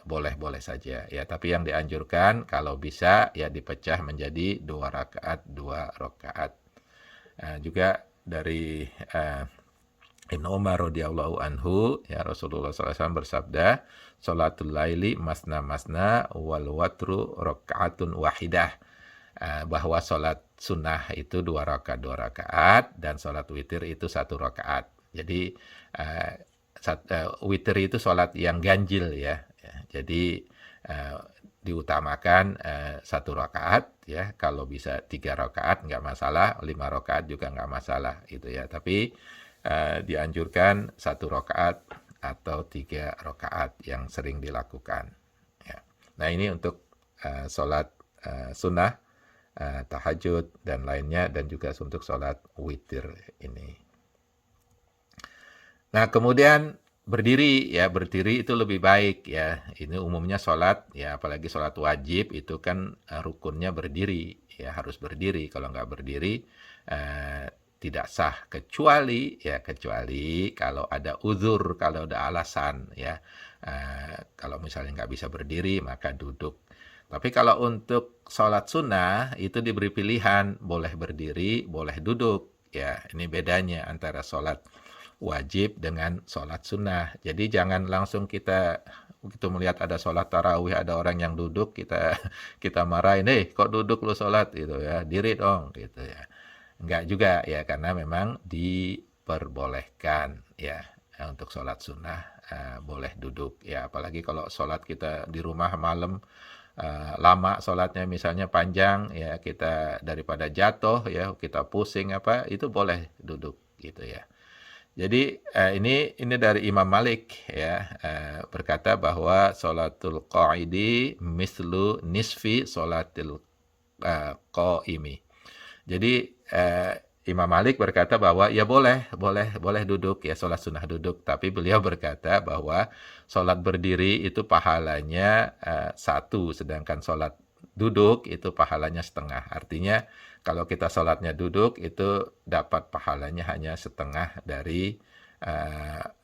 boleh-boleh saja ya. Tapi yang dianjurkan kalau bisa ya dipecah menjadi 2 rakaat, 2 rakaat. Juga dari Ibnu Umar radhiyallahu anhu ya Rasulullah SAW bersabda, "Sholatul laili masna masna wal watru rakaatun wahidah." Bahwa sholat sunnah itu 2 rakaat 2 rakaat dan sholat witir itu 1 rakaat. Jadi witir itu sholat yang ganjil ya. Jadi diutamakan 1 rakaat ya. Kalau bisa 3 rakaat nggak masalah, 5 rakaat juga nggak masalah itu ya. Tapi dianjurkan 1 rakaat atau 3 rakaat yang sering dilakukan. Ya. Nah ini untuk sholat sunnah, tahajud dan lainnya, dan juga untuk sholat witir ini. Nah kemudian berdiri ya, berdiri itu lebih baik ya. Ini umumnya sholat ya, apalagi sholat wajib itu kan rukunnya berdiri ya, harus berdiri. Kalau nggak berdiri tidak sah, kecuali kalau ada uzur, kalau ada alasan ya. Kalau misalnya nggak bisa berdiri maka duduk. Tapi kalau untuk sholat sunnah itu diberi pilihan, boleh berdiri, boleh duduk ya. Ini bedanya antara sholat wajib dengan sholat sunnah. Jadi jangan langsung kita begitu melihat ada sholat tarawih, ada orang yang duduk, kita marahin, kok duduk lu sholat gitu ya, diri dong gitu ya. Enggak juga ya, karena memang diperbolehkan ya untuk sholat sunnah boleh duduk ya. Apalagi kalau sholat kita di rumah malam lama sholatnya misalnya panjang ya, kita daripada jatuh ya, kita pusing itu boleh duduk gitu ya. Jadi ini dari Imam Malik ya, berkata bahwa sholatul qa'idi mislu nisfi sholatil qa'imi. Jadi Imam Malik berkata bahwa ya boleh duduk ya, sholat sunnah duduk. Tapi beliau berkata bahwa sholat berdiri itu pahalanya 1, sedangkan sholat duduk itu pahalanya setengah. Artinya kalau kita sholatnya duduk itu dapat pahalanya hanya setengah dari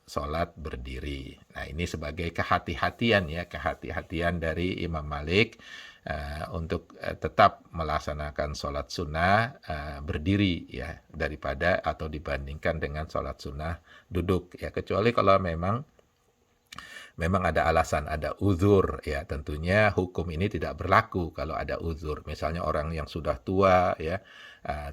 sholat berdiri. Nah ini sebagai kehati-hatian ya, kehati-hatian dari Imam Malik untuk tetap melaksanakan sholat sunnah berdiri ya, daripada atau dibandingkan dengan sholat sunnah duduk ya. Kecuali kalau memang ada alasan, ada uzur ya, tentunya hukum ini tidak berlaku kalau ada uzur. Misalnya orang yang sudah tua ya,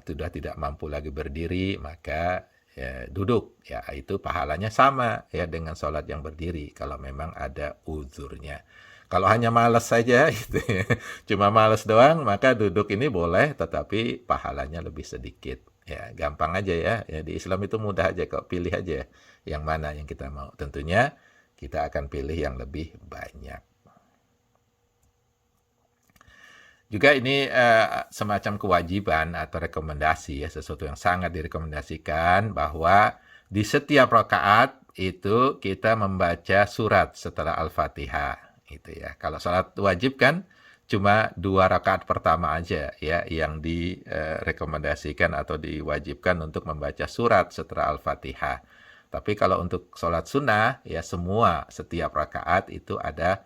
sudah tidak mampu lagi berdiri, maka ya, duduk ya, itu pahalanya sama ya dengan sholat yang berdiri kalau memang ada uzurnya. Kalau hanya malas saja gitu ya, cuma malas doang, maka duduk ini boleh tetapi pahalanya lebih sedikit. Ya, gampang aja ya. Ya di Islam itu mudah aja kok, pilih aja yang mana yang kita mau. Tentunya kita akan pilih yang lebih banyak. Juga ini semacam kewajiban atau rekomendasi ya, sesuatu yang sangat direkomendasikan bahwa di setiap rakaat itu kita membaca surat setelah Al-Fatihah. Itu ya. Kalau sholat wajib kan cuma 2 rakaat pertama aja ya yang direkomendasikan atau diwajibkan untuk membaca surat setelah Al-Fatihah. Tapi kalau untuk sholat sunnah ya setiap rakaat itu ada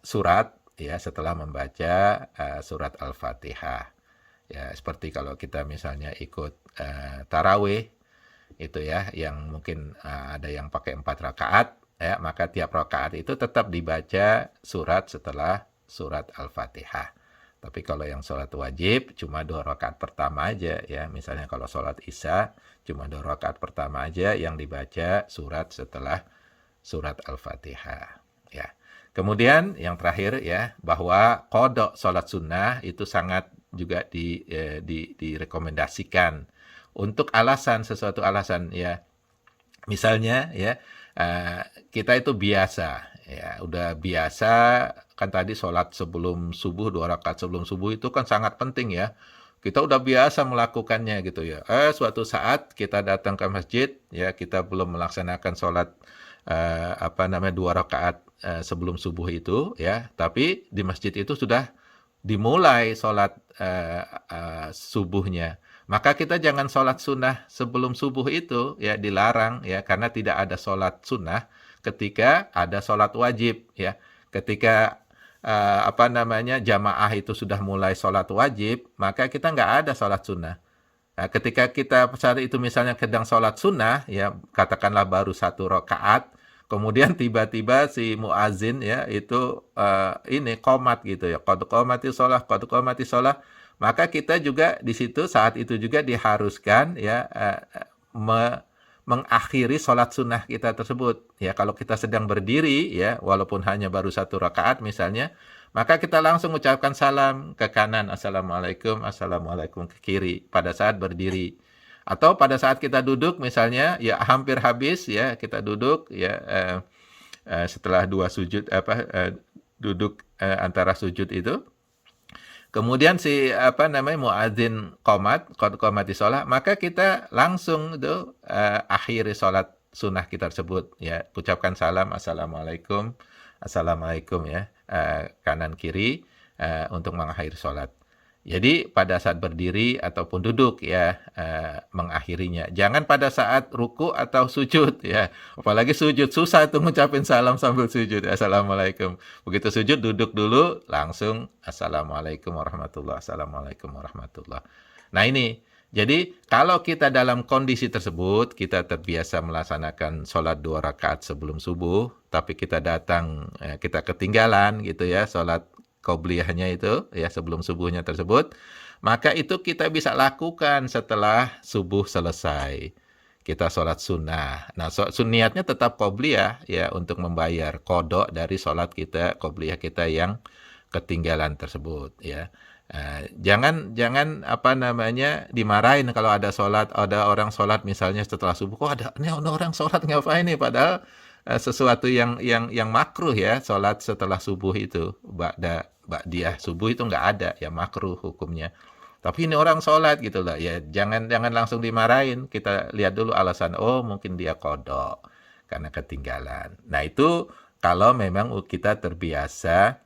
surat ya setelah membaca surat Al-Fatihah. Ya seperti kalau kita misalnya ikut tarawih itu ya, yang mungkin ada yang pakai 4 rakaat ya, maka tiap rakaat itu tetap dibaca surat setelah surat Al-Fatihah. Tapi kalau yang sholat wajib cuma 2 rakaat pertama aja ya. Misalnya kalau sholat Isya cuma 2 rakaat pertama aja yang dibaca surat setelah surat Al-Fatihah ya. Kemudian yang terakhir ya, bahwa qada sholat sunnah itu sangat juga direkomendasikan untuk sesuatu alasan ya. Misalnya ya, kita itu biasa ya, udah biasa kan tadi sholat sebelum subuh, 2 rakaat sebelum subuh itu kan sangat penting ya. Kita udah biasa melakukannya gitu ya. Suatu saat kita datang ke masjid ya, kita belum melaksanakan sholat 2 rakaat sebelum subuh itu ya, tapi di masjid itu sudah dimulai sholat subuhnya. Maka kita jangan sholat sunnah sebelum subuh itu ya, dilarang ya, karena tidak ada sholat sunnah ketika ada sholat wajib ya. Ketika jamaah itu sudah mulai sholat wajib, maka kita nggak ada sholat sunnah. Nah, ketika kita saat itu misalnya sedang sholat sunnah, ya katakanlah baru 1 rakaat, kemudian tiba-tiba si muazin ya itu ini qomat gitu ya, qad qomati sholah, maka kita juga di situ saat itu juga diharuskan ya mengakhiri sholat sunnah kita tersebut. Ya kalau kita sedang berdiri ya, walaupun hanya baru 1 rakaat misalnya, maka kita langsung ucapkan salam ke kanan, assalamualaikum, assalamualaikum, ke kiri pada saat berdiri. Atau pada saat kita duduk misalnya, ya hampir habis ya kita duduk ya setelah 2 sujud duduk antara sujud itu. Kemudian si muadzin qad qomati sholah, maka kita langsung tuh akhiri sholat sunnah kita tersebut ya, ucapkan salam, assalamualaikum, assalamualaikum ya, kanan kiri untuk mengakhiri sholat. Jadi pada saat berdiri ataupun duduk ya mengakhirinya. Jangan pada saat ruku atau sujud ya. Apalagi sujud susah tuh ngucapin salam sambil sujud. Assalamualaikum. Begitu sujud duduk dulu langsung assalamualaikum warahmatullah. Assalamualaikum warahmatullah. Nah ini. Jadi kalau kita dalam kondisi tersebut, kita terbiasa melaksanakan sholat 2 rakaat sebelum subuh, tapi kita datang, kita ketinggalan gitu ya, sholat qobliyahnya itu ya sebelum subuhnya tersebut, maka itu kita bisa lakukan setelah subuh selesai. Kita sholat sunnah. Nah, niatnya tetap qobliyah ya, untuk membayar qadha dari sholat kita, qobliyah kita yang ketinggalan tersebut ya. Jangan dimarahin kalau ada orang sholat misalnya setelah subuh, kok ada orang sholat ngapain nih, padahal sesuatu yang makruh ya, sholat setelah subuh itu ba'diyah subuh itu nggak ada ya, makruh hukumnya. Tapi ini orang sholat gitu lah ya, jangan langsung dimarahin. Kita lihat dulu alasan, oh mungkin dia qadha karena ketinggalan. Nah itu kalau memang kita terbiasa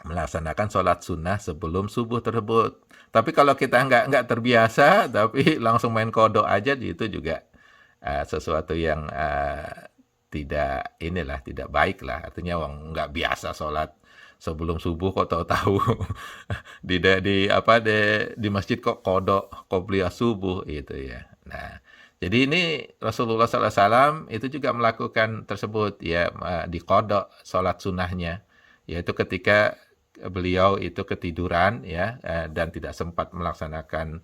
melaksanakan sholat sunnah sebelum subuh tersebut. Tapi kalau kita nggak terbiasa, tapi langsung main qadha aja, itu juga sesuatu yang tidak baik lah. Artinya nggak biasa sholat sebelum subuh kok tahu-tahu di masjid kok qadha qobliyah subuh itu ya. Nah, jadi ini Rasulullah SAW itu juga melakukan tersebut ya, di qadha sholat sunnahnya, yaitu ketika beliau itu ketiduran ya dan tidak sempat melaksanakan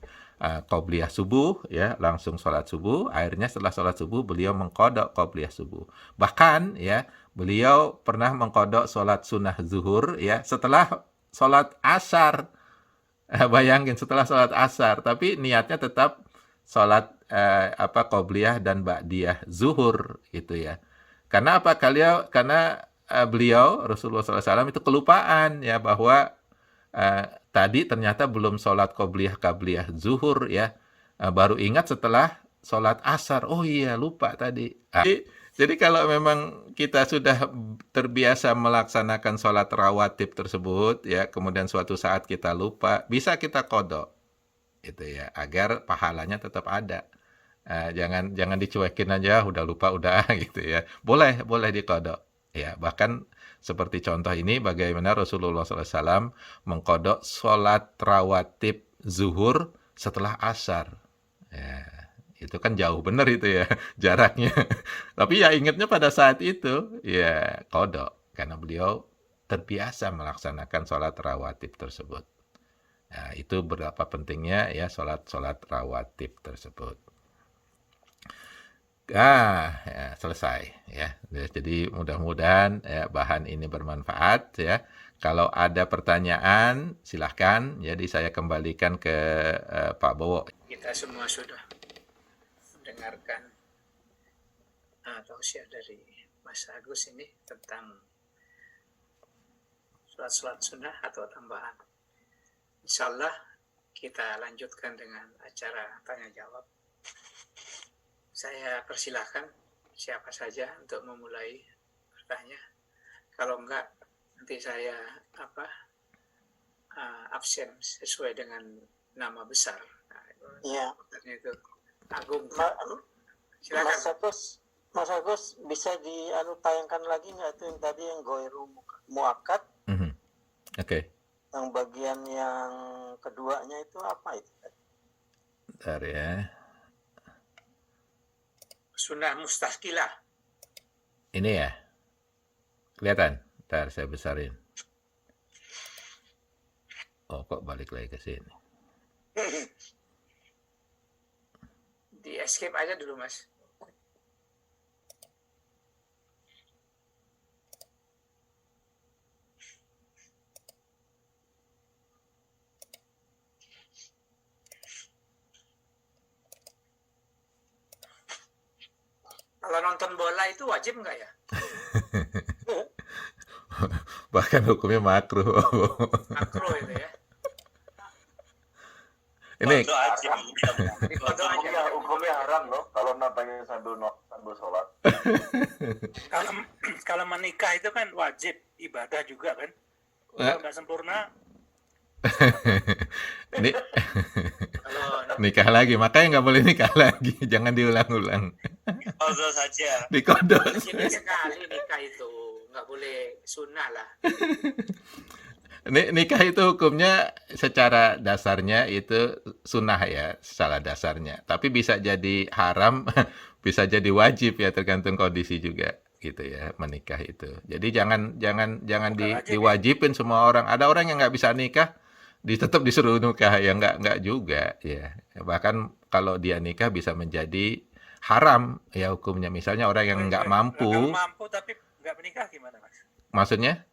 qobliyah subuh ya, langsung sholat subuh. Akhirnya setelah sholat subuh beliau mengqadha qobliyah subuh. Bahkan ya beliau pernah mengqadha sholat sunnah zuhur ya setelah sholat asar. Bayangin, setelah sholat asar, tapi niatnya tetap sholat qobliyah dan ba'diyah zuhur gitu ya. Karena apa? Karena beliau Rasulullah SAW itu kelupaan ya, bahwa tadi ternyata belum sholat qobliyah zuhur ya, baru ingat setelah sholat asar, oh iya lupa tadi. Jadi kalau memang kita sudah terbiasa melaksanakan sholat rawatib tersebut ya, kemudian suatu saat kita lupa, bisa kita qadha itu ya, agar pahalanya tetap ada. Jangan dicuekin aja, udah lupa udah gitu ya. Boleh diqadha. Ya, bahkan seperti contoh ini bagaimana Rasulullah SAW mengqadha sholat rawatib zuhur setelah asar. Ya, itu kan jauh benar itu ya jaraknya. Tapi ya ingatnya pada saat itu ya qadha, karena beliau terbiasa melaksanakan sholat rawatib tersebut. Nah, itu berapa pentingnya ya sholat rawatib tersebut. Ya, selesai ya. Jadi mudah-mudahan ya, bahan ini bermanfaat ya. Kalau ada pertanyaan silahkan. Jadi saya kembalikan ke Pak Bowo. Kita semua sudah mendengarkan tausiah dari Mas Agus ini tentang sholat sunnah atau tambahan. Insya Allah kita lanjutkan dengan acara tanya jawab. Saya persilahkan siapa saja untuk memulai bertanya. Kalau enggak, nanti saya absen sesuai dengan nama besar. Nah, Iya. itu Agung. Mas Silakan. Agus bisa tayangkan lagi nggak itu yang tadi yang goiru muakat? Oke. Yang bagian yang keduanya itu apa itu? Bentar ya. Sunnah mustahkilah. Ini ya. Kelihatan? Bentar saya besarin. Oh, kok balik lagi ke sini. Di escape aja dulu, Mas. Kalau nonton bola itu wajib nggak ya? Bahkan hukumnya makruh. Makruh itu ya. Ini hukumnya haram loh kalau nontonnya sambil sholat. Kalau menikah itu kan wajib ibadah juga kan. Kalau nggak sempurna. ini nikah lagi, makanya nggak boleh nikah lagi, jangan diulang-ulang. Kodok saja. Dikodok. Wajib sekali nikah itu, nggak boleh sunnah lah. Nikah itu hukumnya secara dasarnya itu sunnah ya, salah dasarnya. Tapi bisa jadi haram, bisa jadi wajib ya, tergantung kondisi juga gitu ya, menikah itu. Jadi jangan diwajibin semua orang. Ada orang yang nggak bisa nikah, tetap disuruh nikah ya, nggak juga ya. Bahkan kalau dia nikah bisa menjadi haram ya hukumnya. Misalnya orang yang nggak mampu. Kalau mampu tapi nggak menikah gimana, Mas? Maksudnya?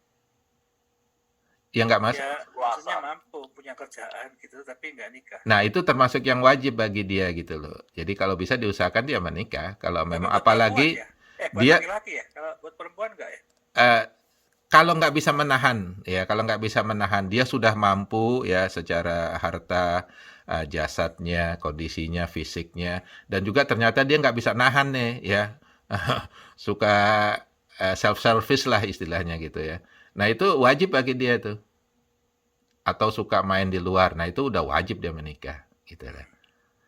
Ya nggak mas. Ya, maksudnya mampu punya kerjaan gitu tapi nggak nikah. Nah itu termasuk yang wajib bagi dia gitu loh. Jadi kalau bisa diusahakan dia menikah. Kalau memang apalagi buat dia laki-laki ya. Kalau buat perempuan nggak ya? Kalau nggak bisa menahan ya, kalau nggak bisa menahan dia sudah mampu ya secara harta, jasadnya, kondisinya, fisiknya, dan juga ternyata dia nggak bisa nahan nih ya, suka self-service lah istilahnya gitu ya. Nah itu wajib bagi dia tuh. Atau suka main di luar, nah itu udah wajib dia menikah gitu lah.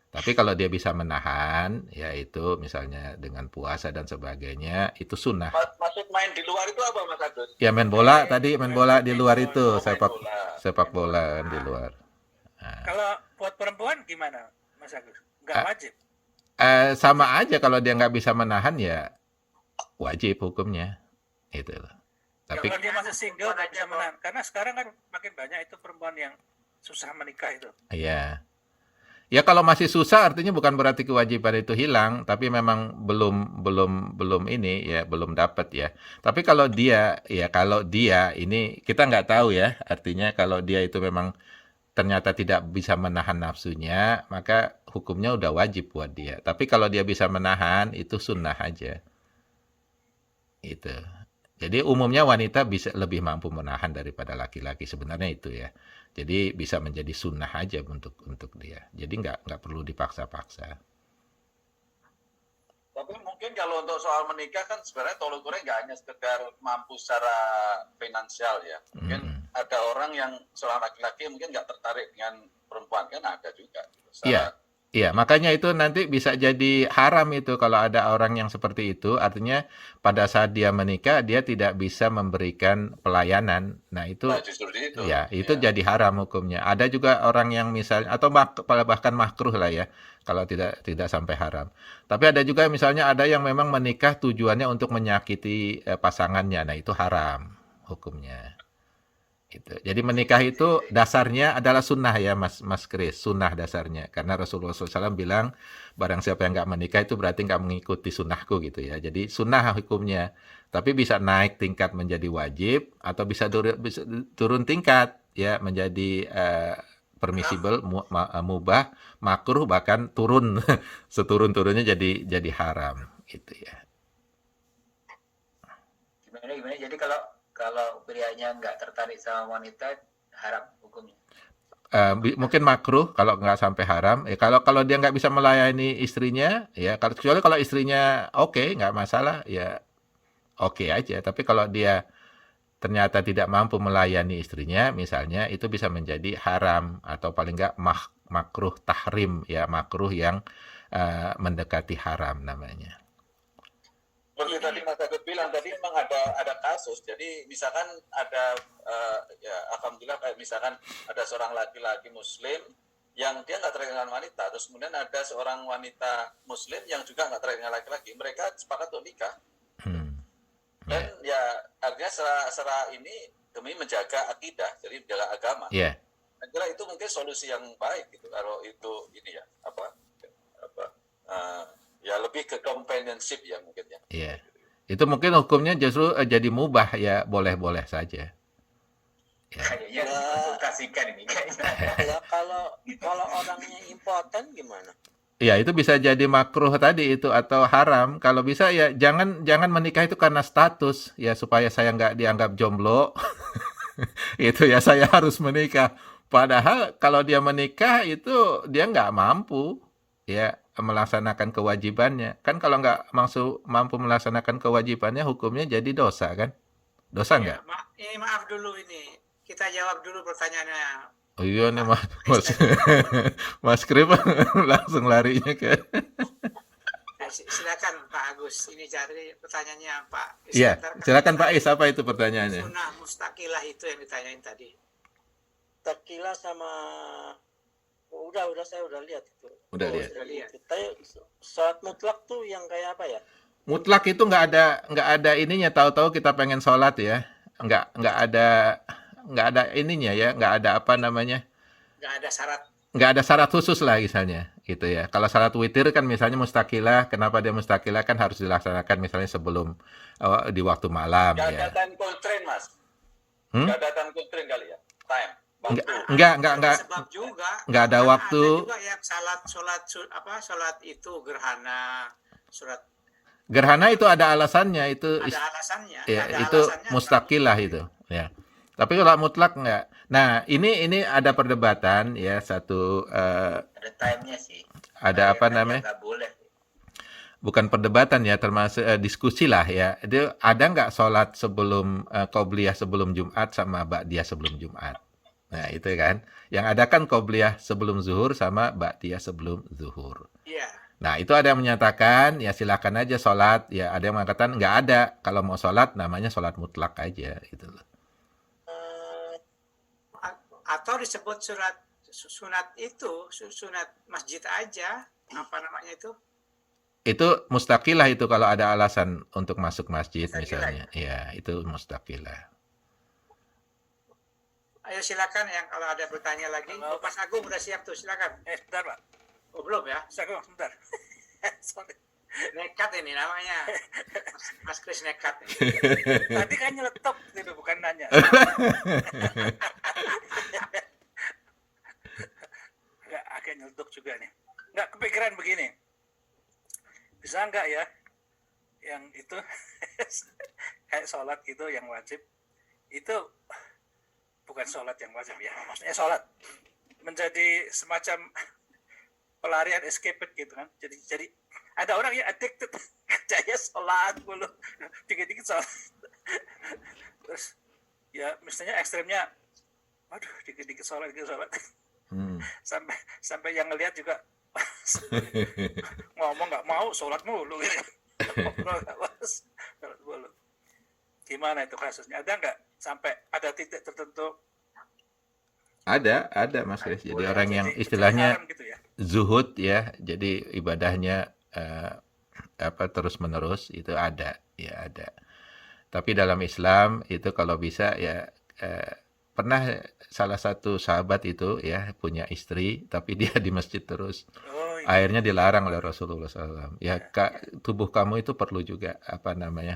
Tapi kalau dia bisa menahan, yaitu misalnya dengan puasa dan sebagainya, itu sunnah. Maksud main di luar itu apa Mas Agus? Ya main bola tadi, main bola di luar itu, sepak bola kan di luar. Nah. Kalau buat perempuan gimana Mas Agus? Nggak wajib? Sama aja kalau dia nggak bisa menahan ya wajib hukumnya. Itu loh. Tapi kalau dia masih single nggak bisa menahan, karena sekarang kan makin banyak itu perempuan yang susah menikah itu. Iya. Ya kalau masih susah artinya bukan berarti kewajiban itu hilang, tapi memang belum ini ya, belum dapat ya. Tapi kalau dia ini kita nggak tahu ya, artinya kalau dia itu memang ternyata tidak bisa menahan nafsunya, maka hukumnya udah wajib buat dia. Tapi kalau dia bisa menahan, itu sunnah aja. Itu. Jadi umumnya wanita bisa lebih mampu menahan daripada laki-laki, sebenarnya itu ya. Jadi bisa menjadi sunnah aja untuk dia. Jadi nggak perlu dipaksa-paksa. Tapi mungkin kalau untuk soal menikah kan sebenarnya tolak ukurnya nggak hanya sekedar mampu secara finansial ya. Mungkin ada orang yang seorang laki-laki mungkin nggak tertarik dengan perempuan, kan ada juga. Iya, makanya itu nanti bisa jadi haram itu kalau ada orang yang seperti itu. Artinya pada saat dia menikah dia tidak bisa memberikan pelayanan. Nah itu, itu jadi haram hukumnya. Ada juga orang yang misalnya atau bahkan makruh lah ya, kalau tidak sampai haram. Tapi ada juga misalnya ada yang memang menikah tujuannya untuk menyakiti pasangannya. Nah itu haram hukumnya. Gitu. Jadi menikah itu dasarnya adalah sunnah ya Mas Kris, sunnah dasarnya. Karena Rasulullah SAW bilang, barang siapa yang nggak menikah itu berarti nggak mengikuti sunnahku gitu ya. Jadi sunnah hukumnya. Tapi bisa naik tingkat menjadi wajib, atau bisa turun tingkat ya menjadi permissible, mubah, makruh, bahkan turun seturun-turunnya jadi haram gitu ya. Gimana? Jadi kalau prianya nggak tertarik sama wanita, haram hukumnya? mungkin makruh kalau nggak sampai haram. Ya, kalau dia nggak bisa melayani istrinya, ya kecuali kalau istrinya oke, nggak masalah, ya oke aja. Tapi kalau dia ternyata tidak mampu melayani istrinya, misalnya, itu bisa menjadi haram atau paling nggak makruh tahrim, ya makruh yang mendekati haram namanya. Seperti tadi Mas Agus bilang tadi memang ada kasus. Jadi misalkan ada ya alhamdulillah kayak misalkan ada seorang laki-laki muslim yang dia nggak cerai dengan wanita, terus kemudian ada seorang wanita muslim yang juga nggak cerai dengan laki-laki. Mereka sepakat untuk nikah. Dan ya artinya secara ini demi menjaga akidah, jadi menjaga agama. Iya. Saya kira itu mungkin solusi yang baik gitu kalau itu ini ya ya lebih ke companionship ya mungkin ya. Iya. Itu mungkin hukumnya justru jadi mubah, ya boleh-boleh saja. Ya. Kayaknya dikonsultasikan ini kayaknya. Ya kalau orangnya impoten gimana? Ya, itu bisa jadi makruh tadi itu atau haram. Kalau bisa ya jangan menikah itu karena status, ya supaya saya nggak dianggap jomblo. Itu ya saya harus menikah. Padahal kalau dia menikah itu dia nggak mampu ya melaksanakan kewajibannya. Kan kalau nggak mampu melaksanakan kewajibannya, hukumnya jadi dosa kan? Dosa nggak? Ini maaf dulu ini. Kita jawab dulu pertanyaannya. Oh iya nih Mas Krip langsung larinya ke. Silakan Pak Agus. Ini jadi pertanyaannya Pak. Iya, silakan Pak Is, apa itu pertanyaannya? Sunnah mustaqilah itu yang ditanyain tadi. Tekilah sama udah saya udah lihat itu. Udah lihat. Tapi sholat mutlak tuh yang kayak apa ya? Mutlak itu nggak ada ininya, tahu-tahu kita pengen sholat ya, nggak ada ininya ya, nggak ada apa namanya, nggak ada syarat khusus lah misalnya gitu ya. Kalau syarat witir kan misalnya mustaqilah, kenapa dia mustaqilah kan harus dilaksanakan misalnya sebelum di waktu malam Nggak ya. ada time constraint Mas. Nggak ada time constraint kali ya, time. Enggak. Sebab juga Nggak ada waktu. Ada juga yang sholat itu gerhana, surat. Gerhana itu ada alasannya, itu Ada alasannya. ya, ada itu alasannya, mustaqilah itu ya. Tapi kalau mutlak enggak. Nah, ini ada perdebatan ya, satu ada time-nya sih. ada apa namanya? Nggak boleh. Bukan perdebatan ya, termasuk diskusi lah ya. Itu ada nggak sholat sebelum qobliyah sebelum Jumat sama ba'diyah sebelum Jumat? Nah, itu kan. Yang ada kan qobliyah sebelum zuhur sama ba'diyah sebelum zuhur. Iya. Nah, itu ada yang menyatakan, ya silakan aja sholat. Ya, ada yang mengatakan nggak ada. Kalau mau sholat, namanya sholat mutlak aja. Gitu loh. Atau disebut sunat masjid aja. Apa namanya itu? Itu mustaqilah itu kalau ada alasan untuk masuk masjid Mustaqilah, misalnya. Ya, itu mustaqilah. Ayo silakan yang kalau ada bertanya lagi. Mas Agung udah siap tuh, silakan. Sebentar Pak. Oh belum ya? Sebentar. Sorry. Nekat ini namanya. Mas Kris nekat. Tadi kan nyeletuk gitu, bukan nanya. Nggak, agak nyeletuk juga nih. Nggak kepikiran begini. Bisa nggak ya yang itu kayak sholat gitu yang wajib itu bukan sholat yang wajib ya, maksudnya sholat menjadi semacam pelarian escape gitu kan. Jadi ada orang yang addicted saya sholat mulu dikit-dikit sholat terus ya misalnya ekstrimnya waduh dikit-dikit sholat sampai yang ngelihat juga ngomong nggak mau sholat mulu gitu. Gimana itu kasusnya? Ada nggak sampai ada titik tertentu? Ada Mas Kris. Jadi orang yang istilahnya gitu ya? zuhud ya, jadi ibadahnya terus menerus itu ada. Tapi dalam Islam itu kalau bisa ya pernah salah satu sahabat itu ya punya istri tapi dia di masjid terus. Akhirnya dilarang oleh Rasulullah SAW. Ya, tubuh kamu itu perlu juga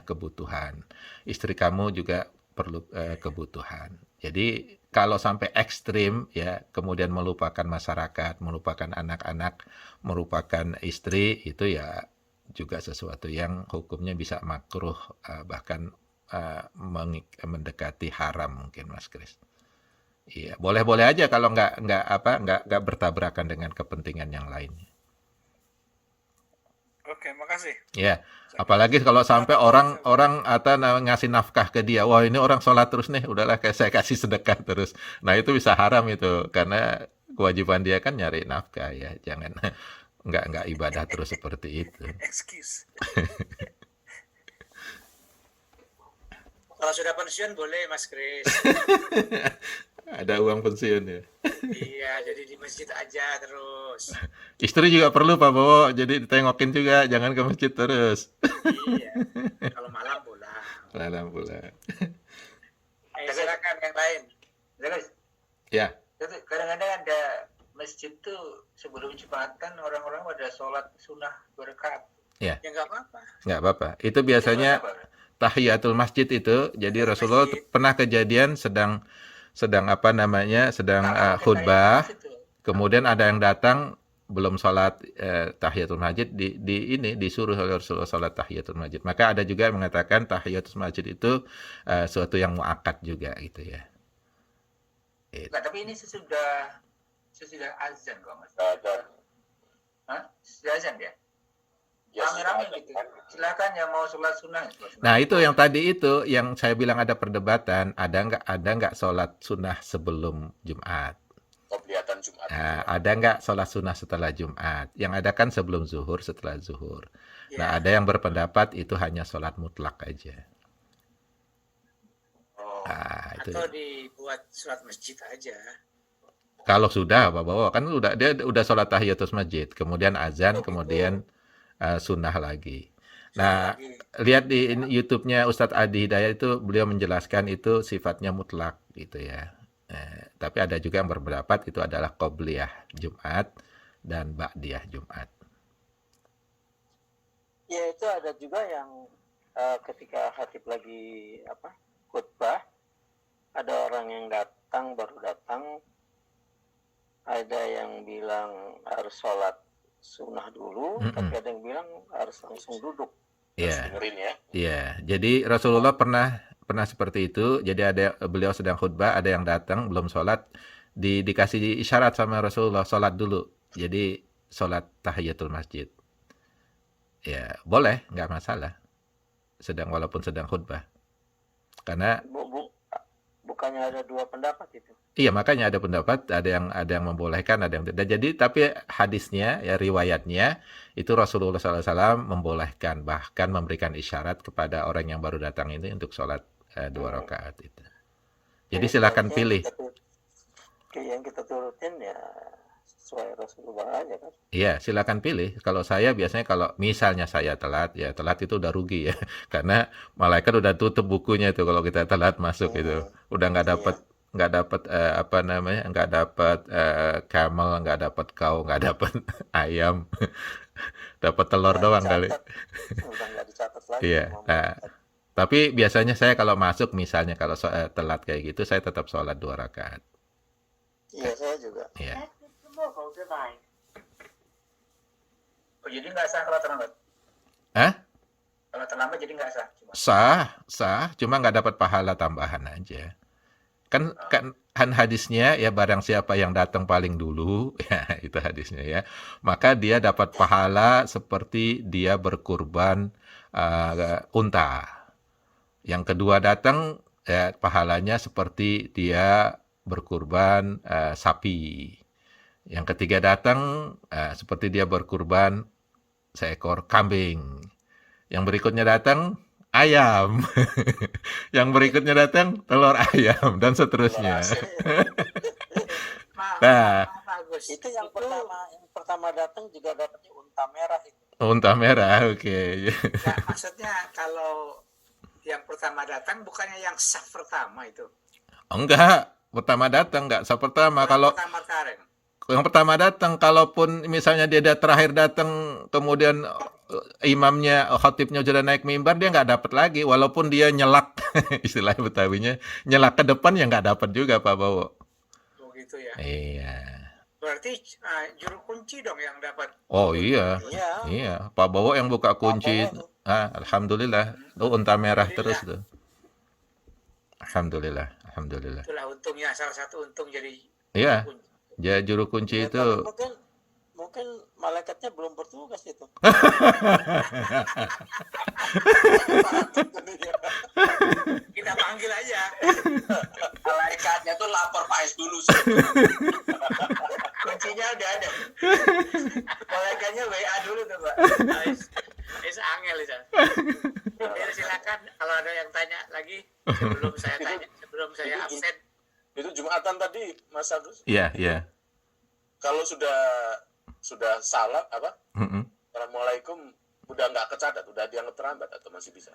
kebutuhan. Istri kamu juga perlu kebutuhan. Jadi kalau sampai ekstrim ya, kemudian melupakan masyarakat, melupakan anak-anak, melupakan istri, itu ya juga sesuatu yang hukumnya bisa makruh, bahkan mendekati haram mungkin Mas Kris. Iya, boleh-boleh aja kalau nggak bertabrakan dengan kepentingan yang lain. Oke, makasih. Ya, apalagi kalau sampai orang atau ngasih nafkah ke dia, wah ini orang sholat terus nih, udahlah kayak saya kasih sedekah terus. Nah itu bisa haram itu, karena kewajiban dia kan nyari nafkah ya, jangan nggak ibadah terus seperti itu. Excuse. Kalau sudah pensiun boleh Mas Kris. Ada uang pensiun ya. Iya, jadi di masjid aja terus. Istri juga perlu Pak Bowo, jadi ditengokin juga, jangan ke masjid terus. Iya. Kalau malam pulang. Alhamdulillah. Silakan yang lain. Terus, Ya, itu kadang-kadang ada masjid tuh sebelum Jumatan orang-orang pada sholat sunnah 2 rakaat. Ya nggak apa-apa. nggak apa-apa. Itu biasanya tahiyatul masjid itu, jadi Rasulullah pernah kejadian sedang khutbah, kemudian ada yang datang belum sholat tahiyatul masjid, disuruh oleh Rasulullah sholat tahiyatul masjid. Maka ada juga yang mengatakan tahiyatul masjid itu suatu yang muakkad juga gitu ya. Enggak, tapi ini sesudah azan kok Mas. Hah? Sesudah azan ya? Rame-rame gitu. Silakan yang mau sholat sunnah. Nah itu yang tadi itu yang saya bilang ada perdebatan, ada nggak sholat sunnah sebelum Jumat? Kegiatan Jumat. Nah, ada nggak sholat sunnah setelah Jumat? Yang ada kan sebelum zuhur, setelah zuhur. Nah ada yang berpendapat itu hanya sholat mutlak aja. Nah, itu. Atau dibuat sholat masjid aja. Kalau sudah, Pak Bawa, kan dia udah sholat tahiyatul masjid, kemudian azan, kemudian sunnah lagi. Nah, lihat di YouTube-nya Ustadz Adi Hidayat itu beliau menjelaskan itu sifatnya mutlak gitu ya. Tapi ada juga yang berpendapat itu adalah qobliyah Jumat dan ba'diyah Jumat. Ya itu ada juga yang ketika khatib lagi khutbah, ada orang yang baru datang, ada yang bilang harus sholat sunnah dulu, tapi ada yang bilang harus langsung duduk. Iya. Dengerin ya. Iya, jadi Rasulullah pernah seperti itu. Jadi beliau sedang khutbah, ada yang datang belum sholat, dikasih isyarat sama Rasulullah sholat dulu. Jadi sholat tahiyatul masjid. Ya boleh, nggak masalah. Walaupun sedang khutbah. Karena Bukannya ada dua pendapat itu? iya, makanya ada pendapat, ada yang membolehkan, ada yang tidak. Jadi tapi hadisnya ya riwayatnya itu Rasulullah SAW membolehkan, bahkan memberikan isyarat kepada orang yang baru datang ini untuk sholat 2 rakaat itu. Jadi silakan pilih. Yang kita turutin ya sesuai Rasulullah aja kan. Iya, silakan pilih. Kalau saya biasanya kalau misalnya saya telat, ya telat itu udah rugi ya. Karena malaikat udah tutup bukunya itu kalau kita telat masuk itu. Udah nggak dapat nggak dapat camel, nggak dapat cow, nggak dapat ayam. Dapat telur doang kali. Udah nggak dicatat lagi. Iya. Nah, tapi biasanya saya kalau masuk misalnya kalau telat kayak gitu, saya tetap sholat 2 rakaat. Iya, saya juga. Iya. Oh, jadi nggak sah kalau terlambat? Hah? Kalau terlambat jadi nggak sah? Sah, cuma nggak dapat pahala tambahan aja. Kan hadisnya ya barang siapa yang datang paling dulu, ya itu hadisnya ya, maka dia dapat pahala seperti dia berkurban unta. Yang kedua datang ya pahalanya seperti dia berkurban sapi. Yang ketiga datang seperti dia berkurban seekor kambing. Yang berikutnya datang ayam. Yang berikutnya datang telur ayam dan seterusnya. Nah, Bagus. Itu yang pertama datang juga dapatnya unta merah itu. unta merah, oke. Nah, maksudnya kalau yang pertama datang bukannya yang sah pertama itu. Enggak, pertama datang enggak sah pertama. Kalau Pertama kemarin. yang pertama datang, kalaupun misalnya dia terakhir datang, kemudian imamnya, khatibnya sudah naik mimbar, dia nggak dapat lagi, walaupun dia nyelak, istilah Betawinya, nyelak ke depan ya nggak dapat juga Pak Bowo. Oh gitu ya. Iya. Berarti juru kunci dong yang dapat. Oh iya, Iya. iya. Pak Bowo yang buka kunci. Alhamdulillah. Unta merah terus tuh. Alhamdulillah. alhamdulillah. Itulah untungnya, salah satu untung jadi Iya, kunci. ya juru kunci Ya, itu tapi mungkin malaikatnya belum bertugas itu. Kita panggil aja. Malaikatnya tuh lapor Pak S dulu sih. Kuncinya udah ada. Malaikatnya WA dulu tuh, Pak. Is angel itu. Jadi silakan kalau ada yang tanya lagi sebelum saya absen. Itu Jumatan tadi, Mas Agus. Iya, iya. Kalau sudah salat apa? Mm-mm. Assalamualaikum udah nggak kecatat, udah dianggap terlambat atau masih bisa?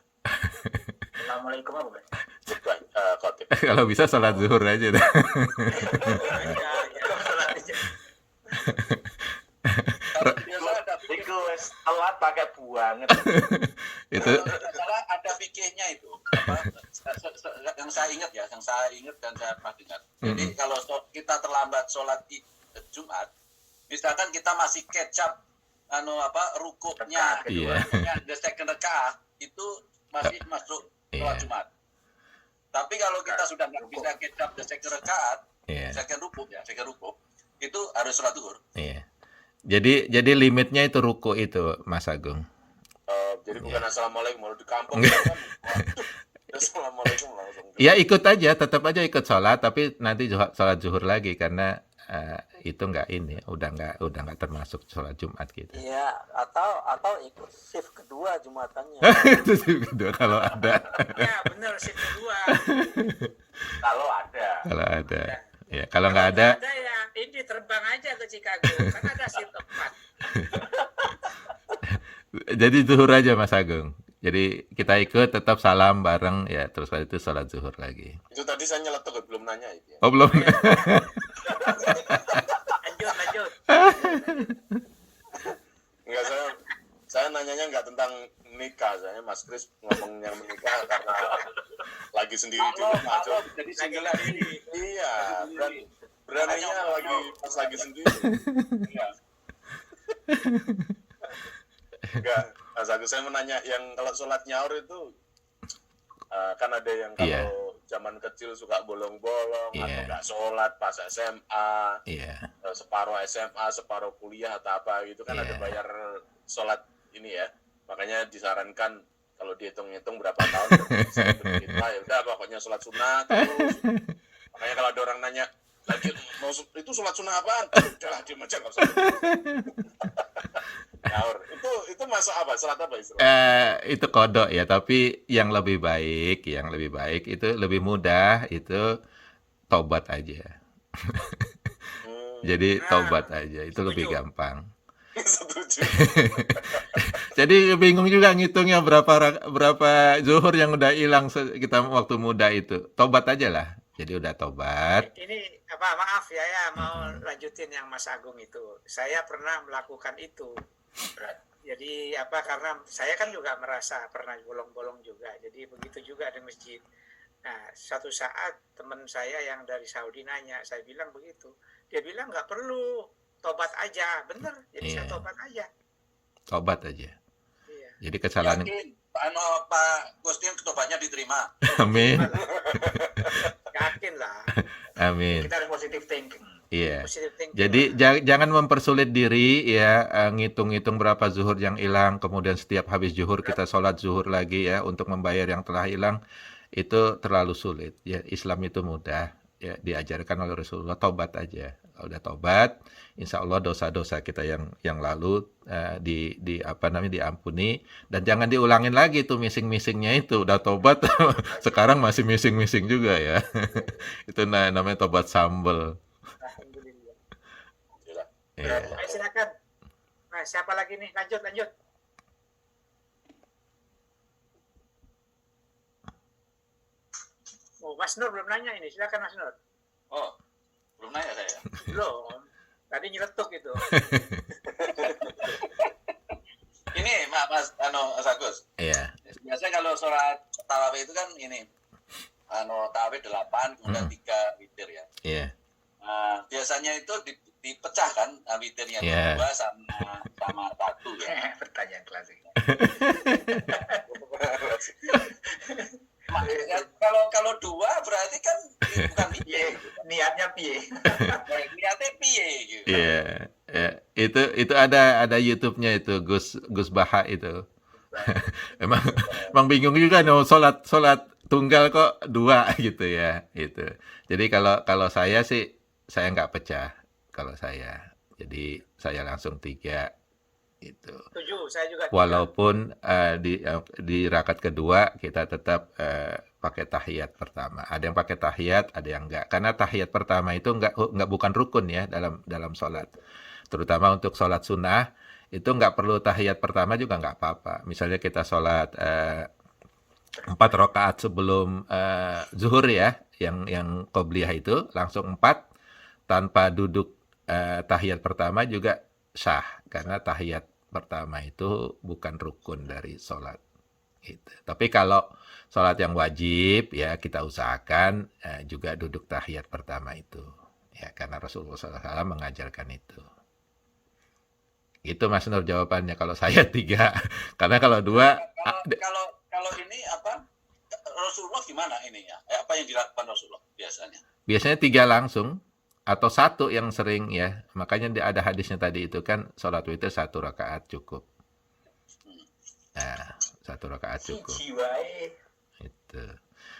Assalamualaikum apa, Pak? Goodbye, khotib. Kalau bisa sholat zuhur aja dah. Kalau biasa ada Iku wis telat pakai banget. Itu salah ada fikihnya itu. Yang saya ingat dan saya pernah dengar. Jadi kalau kita terlambat sholat Jumat, misalkan kita masih kecap rukuknya, Iya. the second rakaat itu masih masuk sholat Iya. Jumat. Tapi kalau kita sudah nggak bisa kecap the second rakaat, Iya. second rukuk itu harus sholat zuhur. Iya. Jadi limitnya itu ruku itu, Mas Agung. jadi bukan assalamualaikum kalau di kampung kan. Assalamualaikum langsung. Ya ikut aja, tetap aja ikut sholat, tapi nanti sholat zuhur lagi karena itu udah nggak termasuk sholat Jumat gitu. Iya, atau ikut shift kedua Jumatannya. Itu sih kedua kalau ada. Ya benar shift kedua. Kalau ada. Kalau ada. Ya, kalau nggak ada, Ada ya, ini terbang aja ke Chicago. Kan ada shift 4. jadi zuhur aja Mas Agung. Jadi kita ikut tetap salam bareng ya, terus setelah itu sholat zuhur lagi. Itu tadi saya nyeletuk belum nanya itu ya. Oh belum. Lanjut. Enggak, saya nanyanya enggak tentang nikah, saya Mas Kris ngomong yang menikah karena lagi sendiri di rumah aja. Jadi Lagi single lagi. Iya, beraninya lagi sendiri. Iya. Enggak, Mas Agus, saya menanya yang kalau sholat nyaur itu kan ada yang kalau Iya. zaman kecil suka bolong-bolong Iya. atau nggak sholat pas SMA, Iya. separuh SMA, separuh kuliah atau apa gitu kan Iya. ada bayar sholat ini ya. Makanya disarankan kalau dihitung-hitung berapa tahun kita ya udah pokoknya sholat sunnah terus. Makanya kalau ada orang nanya lagi mau itu sholat sunnah apaan? Udahlah diam aja nggak usah. Nyaur. Itu masuk apa? Sholat apa istilahnya? Itu kodok ya, tapi yang lebih baik itu lebih mudah itu tobat aja. Jadi tobat aja itu lebih setuju. gampang. Setuju. Jadi bingung juga ngitungnya berapa zuhur yang udah hilang kita waktu muda itu. Tobat aja lah. Jadi udah tobat. Ini maaf ya mau lanjutin yang Mas Agung itu. Saya pernah melakukan itu. Jadi karena saya kan juga merasa pernah bolong-bolong juga. Jadi begitu juga di masjid. Nah, suatu saat teman saya yang dari Saudi nanya, saya bilang begitu. Dia bilang nggak perlu, tobat aja. Bener, jadi saya Iya. tobat aja. Tobat aja. Iya. Jadi kesalahan. Yakin Pak Gustin tobatnya diterima. Amin. Yakin lah. Amin. Kita harus positive thinking. Iya. Positive thinking. Jadi jangan mempersulit diri ya, ngitung-ngitung berapa zuhur yang hilang, kemudian setiap habis zuhur kita sholat zuhur lagi ya untuk membayar yang telah hilang, itu terlalu sulit. Ya Islam itu mudah, ya diajarkan oleh Rasulullah, tobat aja. Kalau udah tobat, insya Allah dosa-dosa kita yang lalu diampuni dan jangan diulangin lagi tuh missing-missingnya itu. Udah tobat, sekarang masih missing-missing juga ya. Itu namanya tobat sambel. Alhamdulillah. Iya. Ayo, silakan. Nah, siapa lagi nih? Lanjut. Oh, Mas Nur belum nanya ini. Silakan Mas Nur. Oh, belum nanya saya. Belum. Tadi nyeletuk itu. Ini Mas Agus. Iya. Biasanya kalau sholat tarawih itu kan ini tarawih 8 kemudian 3 witir ya. Iya. Nah, biasanya itu dipecah kan witirnya Iya. 2 sama 1 ya. Pertanyaan klasik. Kalau 2 berarti kan bukan piye. Piye, niatnya piye. Niatnya piye gitu. Iya, ya. Itu ada YouTube-nya itu Gus Baha itu. Emang emang bingung juga no sholat tunggal kok 2 gitu ya itu. Jadi kalau saya sih saya nggak pecah kalau saya. Jadi saya langsung 3 itu. Setuju, saya juga tiga. Walaupun di rakaat kedua kita tetap pakai tahiyat pertama. Ada yang pakai tahiyat, ada yang enggak. Karena tahiyat pertama itu enggak bukan rukun ya dalam sholat. Terutama untuk sholat sunnah itu enggak perlu tahiyat pertama juga enggak apa-apa. Misalnya kita sholat 4 rakaat sebelum zuhur ya, yang qobliyah itu langsung 4 tanpa duduk tahiyat pertama juga sah karena tahiyat pertama itu bukan rukun dari sholat. Gitu. Tapi kalau sholat yang wajib ya kita usahakan juga duduk tahiyat pertama itu ya karena Rasulullah SAW mengajarkan itu. Itu Mas Nur jawabannya. Kalau saya 3 karena kalau 2 Kalau ini apa Rasulullah gimana ininya? Apa yang dilakukan Rasulullah biasanya? Biasanya 3 langsung atau 1 yang sering ya. Makanya ada hadisnya tadi itu kan sholat witir 1 rakaat cukup. Nah, 1 rakaat cukup. Jiwae. Itu.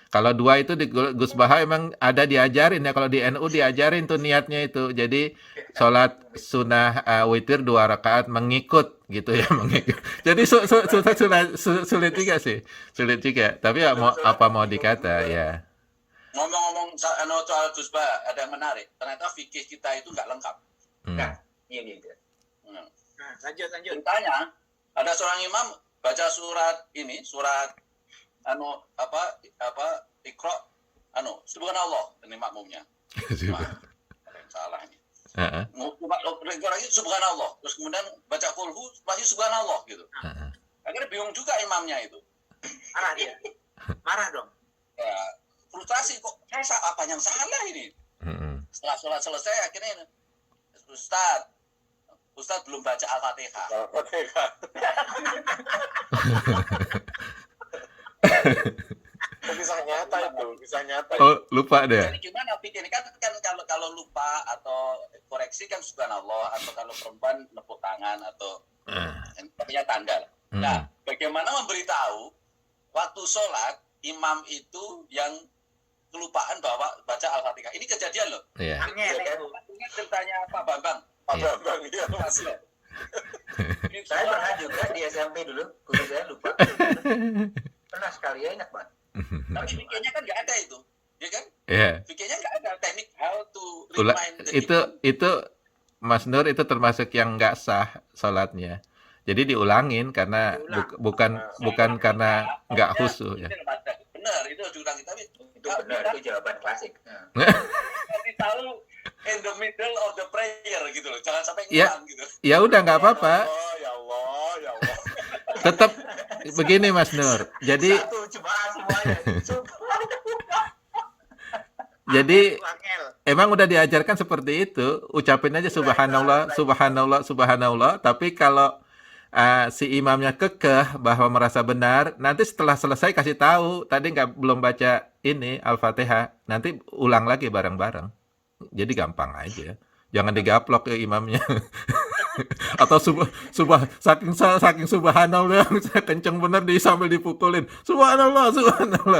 Kalau 2 itu di Gus Baha emang ada diajarin ya. Kalau di NU diajarin tuh niatnya itu. Jadi sholat sunnah witir 2 rakaat mengikut gitu ya, mengikut. Jadi sulit juga sih. Sulit juga. Tapi ya mau dikata ya. Ngomong-ngomong soal Gus Bah, ada yang menarik. Ternyata fikih kita itu nggak lengkap. Nah, ini dia. Nah, lanjut. Ceritanya ada seorang imam baca surat Iqra subhanallah ini makmumnya. Ada yang salah ini. Subhanallah. Terus kemudian baca kulhu masih subhanallah gitu. Akhirnya bingung juga imamnya itu. Marah dia. Marah dong. Ya, frustrasi kok apa yang salah ini. Setelah sholat selesai akhirnya Ustadz belum baca Al-Fatihah. Bisa nyata. Oh, lupa deh. Jadi gimana pikir kan kalau lupa atau koreksi kan subhanallah, atau kalau perempuan nepuk tangan atau pakai tanda. Nah, bagaimana memberitahu waktu sholat imam itu yang kelupaan bahwa baca Al-Fatihah. Ini kejadian loh. Iya. Ini ceritanya Pak Bambang. Iya. Iya. Saya pernah juga di SMP dulu, guru saya lupa. Pernah sekali ya, ingat banget. Tapi fikirnya kan nggak ada itu, ya kan? Iya. Fikirnya nggak ada teknik how to Ula- remind the itu Mas Nur itu termasuk yang nggak sah sholatnya. Jadi diulangin karena bukan karena nggak khusyuk ya. Benar, itu diulang tapi Itu benar, itu jawaban klasik. kasih tahu in the middle of the prayer gitu loh, jangan sampai Ya. ngulang gitu. Ya udah nggak apa-apa. Ya Allah. Tetap begini Mas Nur. Jadi Satu jemaah semuanya. jadi Angel. emang udah diajarkan seperti itu. Ucapin aja subhanallah, subhanallah, subhanallah. Tapi kalau si imamnya kekeh bahwa merasa benar, nanti setelah selesai kasih tahu. Tadi belum baca ini Al-Fatihah. Nanti ulang lagi bareng-bareng. Jadi gampang aja. Jangan digaplok ke imamnya. Atau saking subhanallah kenceng bener sambil dipukulin. Subhanallah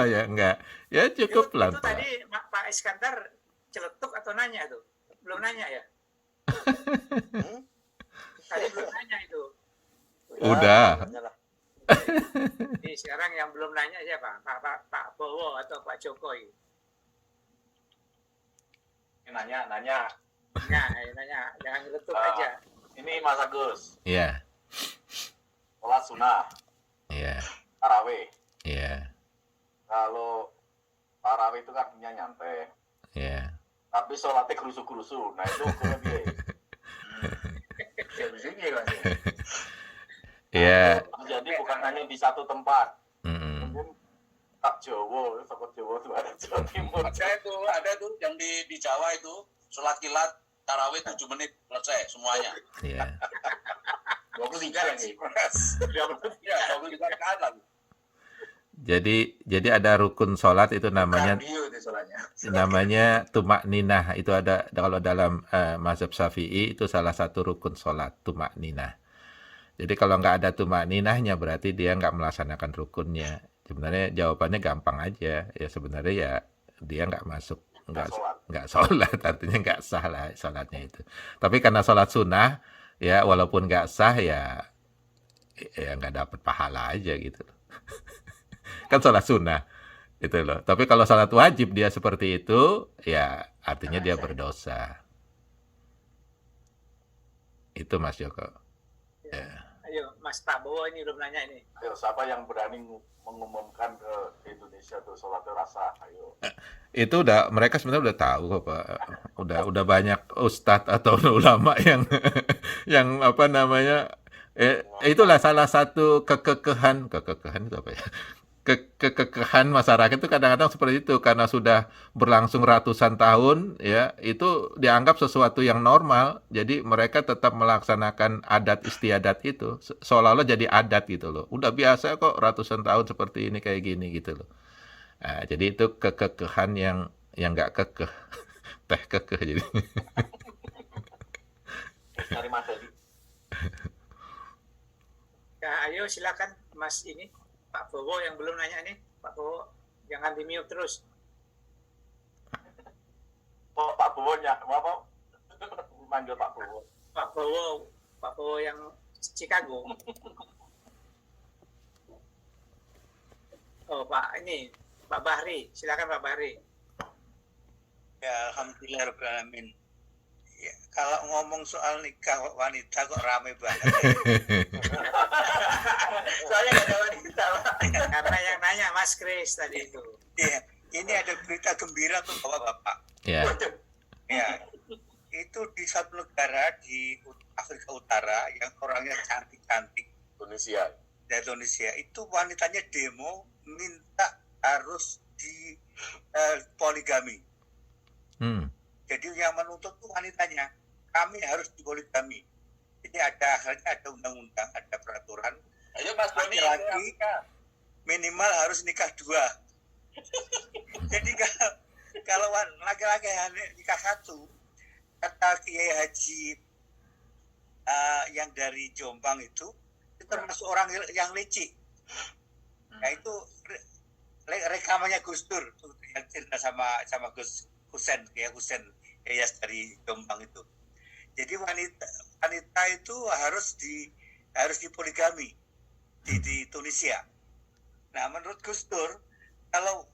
ya enggak. Ya cukup Itu pelan-pelan. tadi Pak Iskandar celetuk atau nanya tuh? Belum nanya ya? Tadi belum nanya itu. Udah. Jadi sekarang yang belum nanya siapa? Pak Bowo atau Pak Jokowi? Nanya. Nanya, jangan celetuk aja. Ini Mas Agus. Iya. Sholat sunnah, Iya. tarawih. Iya. Kalau tarawih itu kan artinya nyantai. Iya. Tapi sholatnya gerusu-gerusu. Nah itu hukumnya piye? Ya bisa gitu kan. Iya. Jadi bukan hanya di satu tempat. Mm-mm. Mungkin tak Jawa, tokoh Jawa itu ada Jawa Timur. Ada tuh yang di Jawa itu sholat kilat tarawih 7 menit selesai semuanya. Iya. 23 lagi. Ya, 23 rakaat lagi. Jadi ada rukun sholat itu namanya Kardio itu soalnya. tumak ninah. Itu ada kalau dalam mazhab Syafi'i itu salah satu rukun sholat, tumak ninah. Jadi kalau nggak ada tumak ninahnya berarti dia nggak melaksanakan rukunnya. Sebenarnya jawabannya gampang aja. Ya sebenarnya ya dia nggak masuk, nggak sholat, artinya nggak sah lah sholatnya itu. Tapi karena sholat sunnah, ya walaupun nggak sah ya nggak dapat pahala aja gitu. Kan sholat sunnah itu loh. Tapi kalau sholat wajib dia seperti itu, ya artinya dia berdosa. Itu Mas Joko. Ya. Ayo, Mas Pak Bowo ini belum nanya ini. Ayo, siapa yang berani mengumumkan ke Indonesia tuh sholat rasa? Ayo. Itu mereka sebenarnya udah tahu kok Pak. Udah banyak ustadz atau ulama yang yang apa namanya, itulah salah satu kekekehan itu apa ya? Kekekehan masyarakat itu kadang-kadang seperti itu, karena sudah berlangsung ratusan tahun ya, itu dianggap sesuatu yang normal, jadi mereka tetap melaksanakan adat istiadat itu seolah-olah jadi adat gitu loh. Udah biasa kok ratusan tahun seperti ini kayak gini gitu loh. Nah, jadi itu kekekehan yang nggak kekeh. Teh kekeh jadi. Dari Mas Edi. Ya, ayo silakan Mas ini Pak Bowo yang belum nanya nih. Pak Bowo, jangan di mute terus. Oh, Pak Bowo apa? Manggil Pak Bowo. Pak Bowo yang Chicago. Oh, Pak ini Pak Bahri, silakan Pak Bahri. Ya, alhamdulillahirobbilalamin. Ya, kalau ngomong soal nikah wanita kok rame banget. Soalnya nggak ada wanita, Pak. Karena yang nanya Mas Kris tadi itu. Iya, ini ada berita gembira tuh Bapak-bapak. Ya. Ya, itu di satu negara di Afrika Utara yang orangnya cantik-cantik, Indonesia. dari Indonesia, itu wanitanya demo minta harus di poligami. Jadi yang menuntut tuh wanitanya, kami harus dipoligami. Ini ada undang-undang, ada peraturan. Ayo Mas Doni, Laki-laki minimal harus nikah 2. Jadi kalau laki-laki nikah 1, kata Kiai Haji yang dari Jombang itu termasuk orang yang licik. Nah itu rekamannya Gus Dur yang cerita sama Gus Husen, Kiai Husen Yayas dari Jombang itu. Jadi wanita itu harus dipoligami di Tunisia. Nah menurut Gus Dur, kalau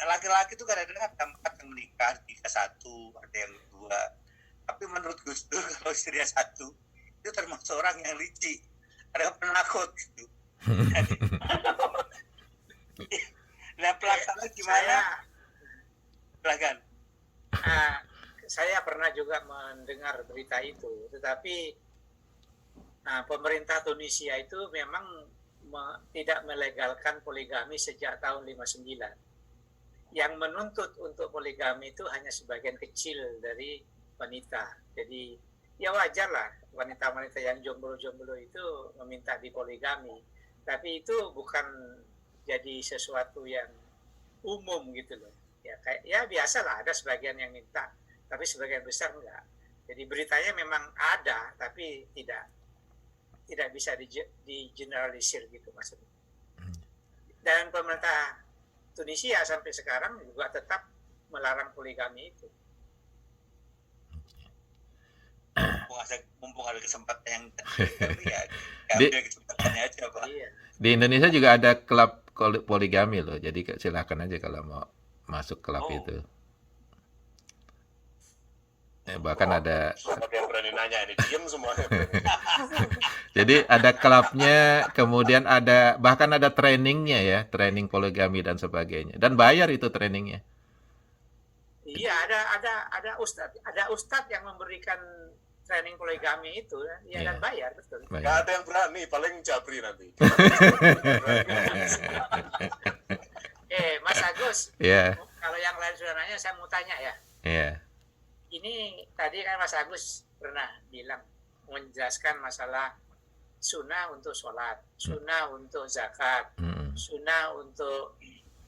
laki-laki itu kadang-kadang ada 4 yang menikah 1, ada yang 2. Tapi menurut Gus Dur kalau istrinya 1 itu termasuk orang yang licik, ada yang penakut gitu. Nah pelaksanaan gimana? Silakan. Saya pernah juga mendengar berita itu, tetapi pemerintah Tunisia itu memang tidak melegalkan poligami sejak tahun 59. Yang menuntut untuk poligami itu hanya sebagian kecil dari wanita. Jadi ya wajar lah wanita-wanita yang jomblo-jomblo itu meminta dipoligami. Tapi itu bukan jadi sesuatu yang umum gitu loh. Ya biasalah ada sebagian yang minta, tapi sebagian besar enggak. Jadi beritanya memang ada, tapi tidak bisa digeneralisir gitu maksudnya. Dan pemerintah Tunisia sampai sekarang juga tetap melarang poligami itu. Mumpung ada kesempatan yang ya ambil kesempatannya aja Pak. Iya. Di Indonesia juga ada klub poligami loh, jadi silakan aja kalau mau masuk klub itu. Bahkan ada. Ada yang berani nanya ini, diem semuanya. Jadi ada klubnya, kemudian bahkan ada trainingnya ya, training poligami dan sebagainya, dan bayar itu trainingnya. Iya, ada ustadz yang memberikan training poligami itu, ya dan bayar betul. Nggak ada yang berani, paling Jabri nanti. Mas Agus, kalau yang lain sudah nanya, saya mau tanya ya. Iya. Ini tadi kan Mas Agus pernah bilang menjelaskan masalah sunnah untuk sholat, sunnah untuk zakat, sunnah untuk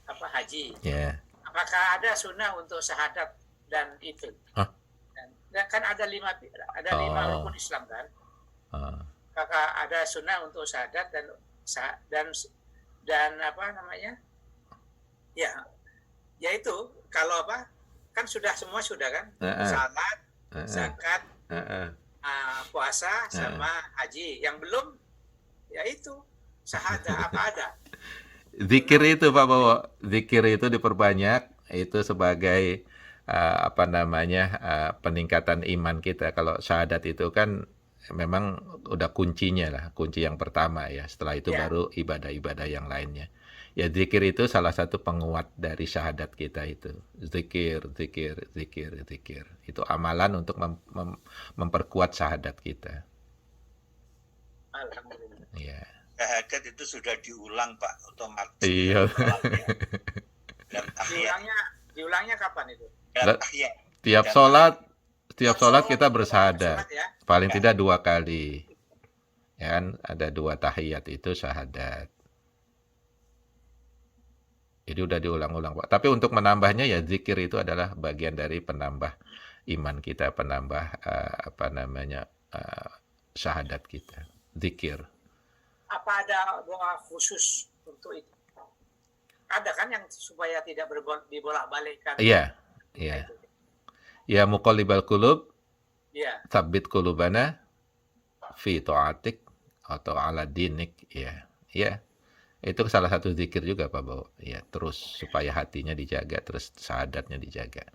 haji. Ya. Apakah ada sunnah untuk syahadat dan itu? Hah? Dan kan ada lima Oh. rukun Islam kan? Ah. Apakah ada sunnah untuk syahadat dan apa namanya? Ya itu kalau kan semua sudah kan? Salat, zakat, puasa sama haji. Yang belum ya itu syahadat apa ada? Zikir itu Pak Bowo, zikir itu diperbanyak, itu sebagai peningkatan iman kita. Kalau syahadat itu kan memang udah kuncinya lah, kunci yang pertama ya. Setelah itu baru ibadah-ibadah yang lainnya. Ya zikir itu salah satu penguat dari syahadat kita itu. Zikir. Itu amalan untuk memperkuat syahadat kita. Alhamdulillah. Ya. Syahadat itu sudah diulang Pak, otomatis. Iya. Dan tahiyat. Diulangnya kapan itu? Dan tahiyat. Tiap sholat kita bersyahadat. Sholat ya? Paling tidak 2 kali. Ya kan, ada 2 tahiyat itu syahadat. Jadi udah diulang-ulang Pak. Tapi untuk menambahnya ya zikir itu adalah bagian dari penambah iman kita, penambah syahadat kita. Zikir. Apa ada doa khusus untuk itu? Ada kan yang supaya tidak dibolak-balikkan? Iya. Ya muqallibal qulub, Iya. tsabbit qulubana fi ta'atik atau ala dinik. Ya. Itu salah satu zikir juga Pak Bowo. Ya, terus supaya hatinya dijaga, terus syahadatnya dijaga.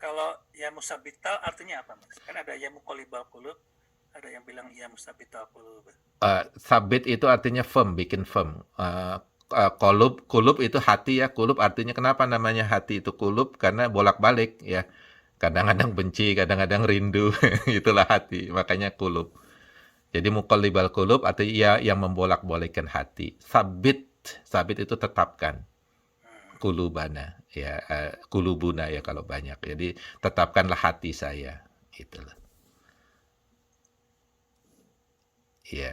Kalau ya musabital artinya apa Mas? Kan ada ya muqallibal qulub, ada yang bilang ya musabital qulub. Sabit itu artinya firm, bikin firm. Kulub itu hati ya. Kulub artinya kenapa namanya hati itu kulub? Karena bolak-balik ya. Kadang-kadang benci, kadang-kadang rindu. Itulah hati, makanya kulub. Jadi muqallibal qulub artinya yang membolak-balikkan hati. Sabit itu tetapkan. Kulubana ya, kulubuna ya kalau banyak. Jadi tetapkanlah hati saya. Itulah. Iya.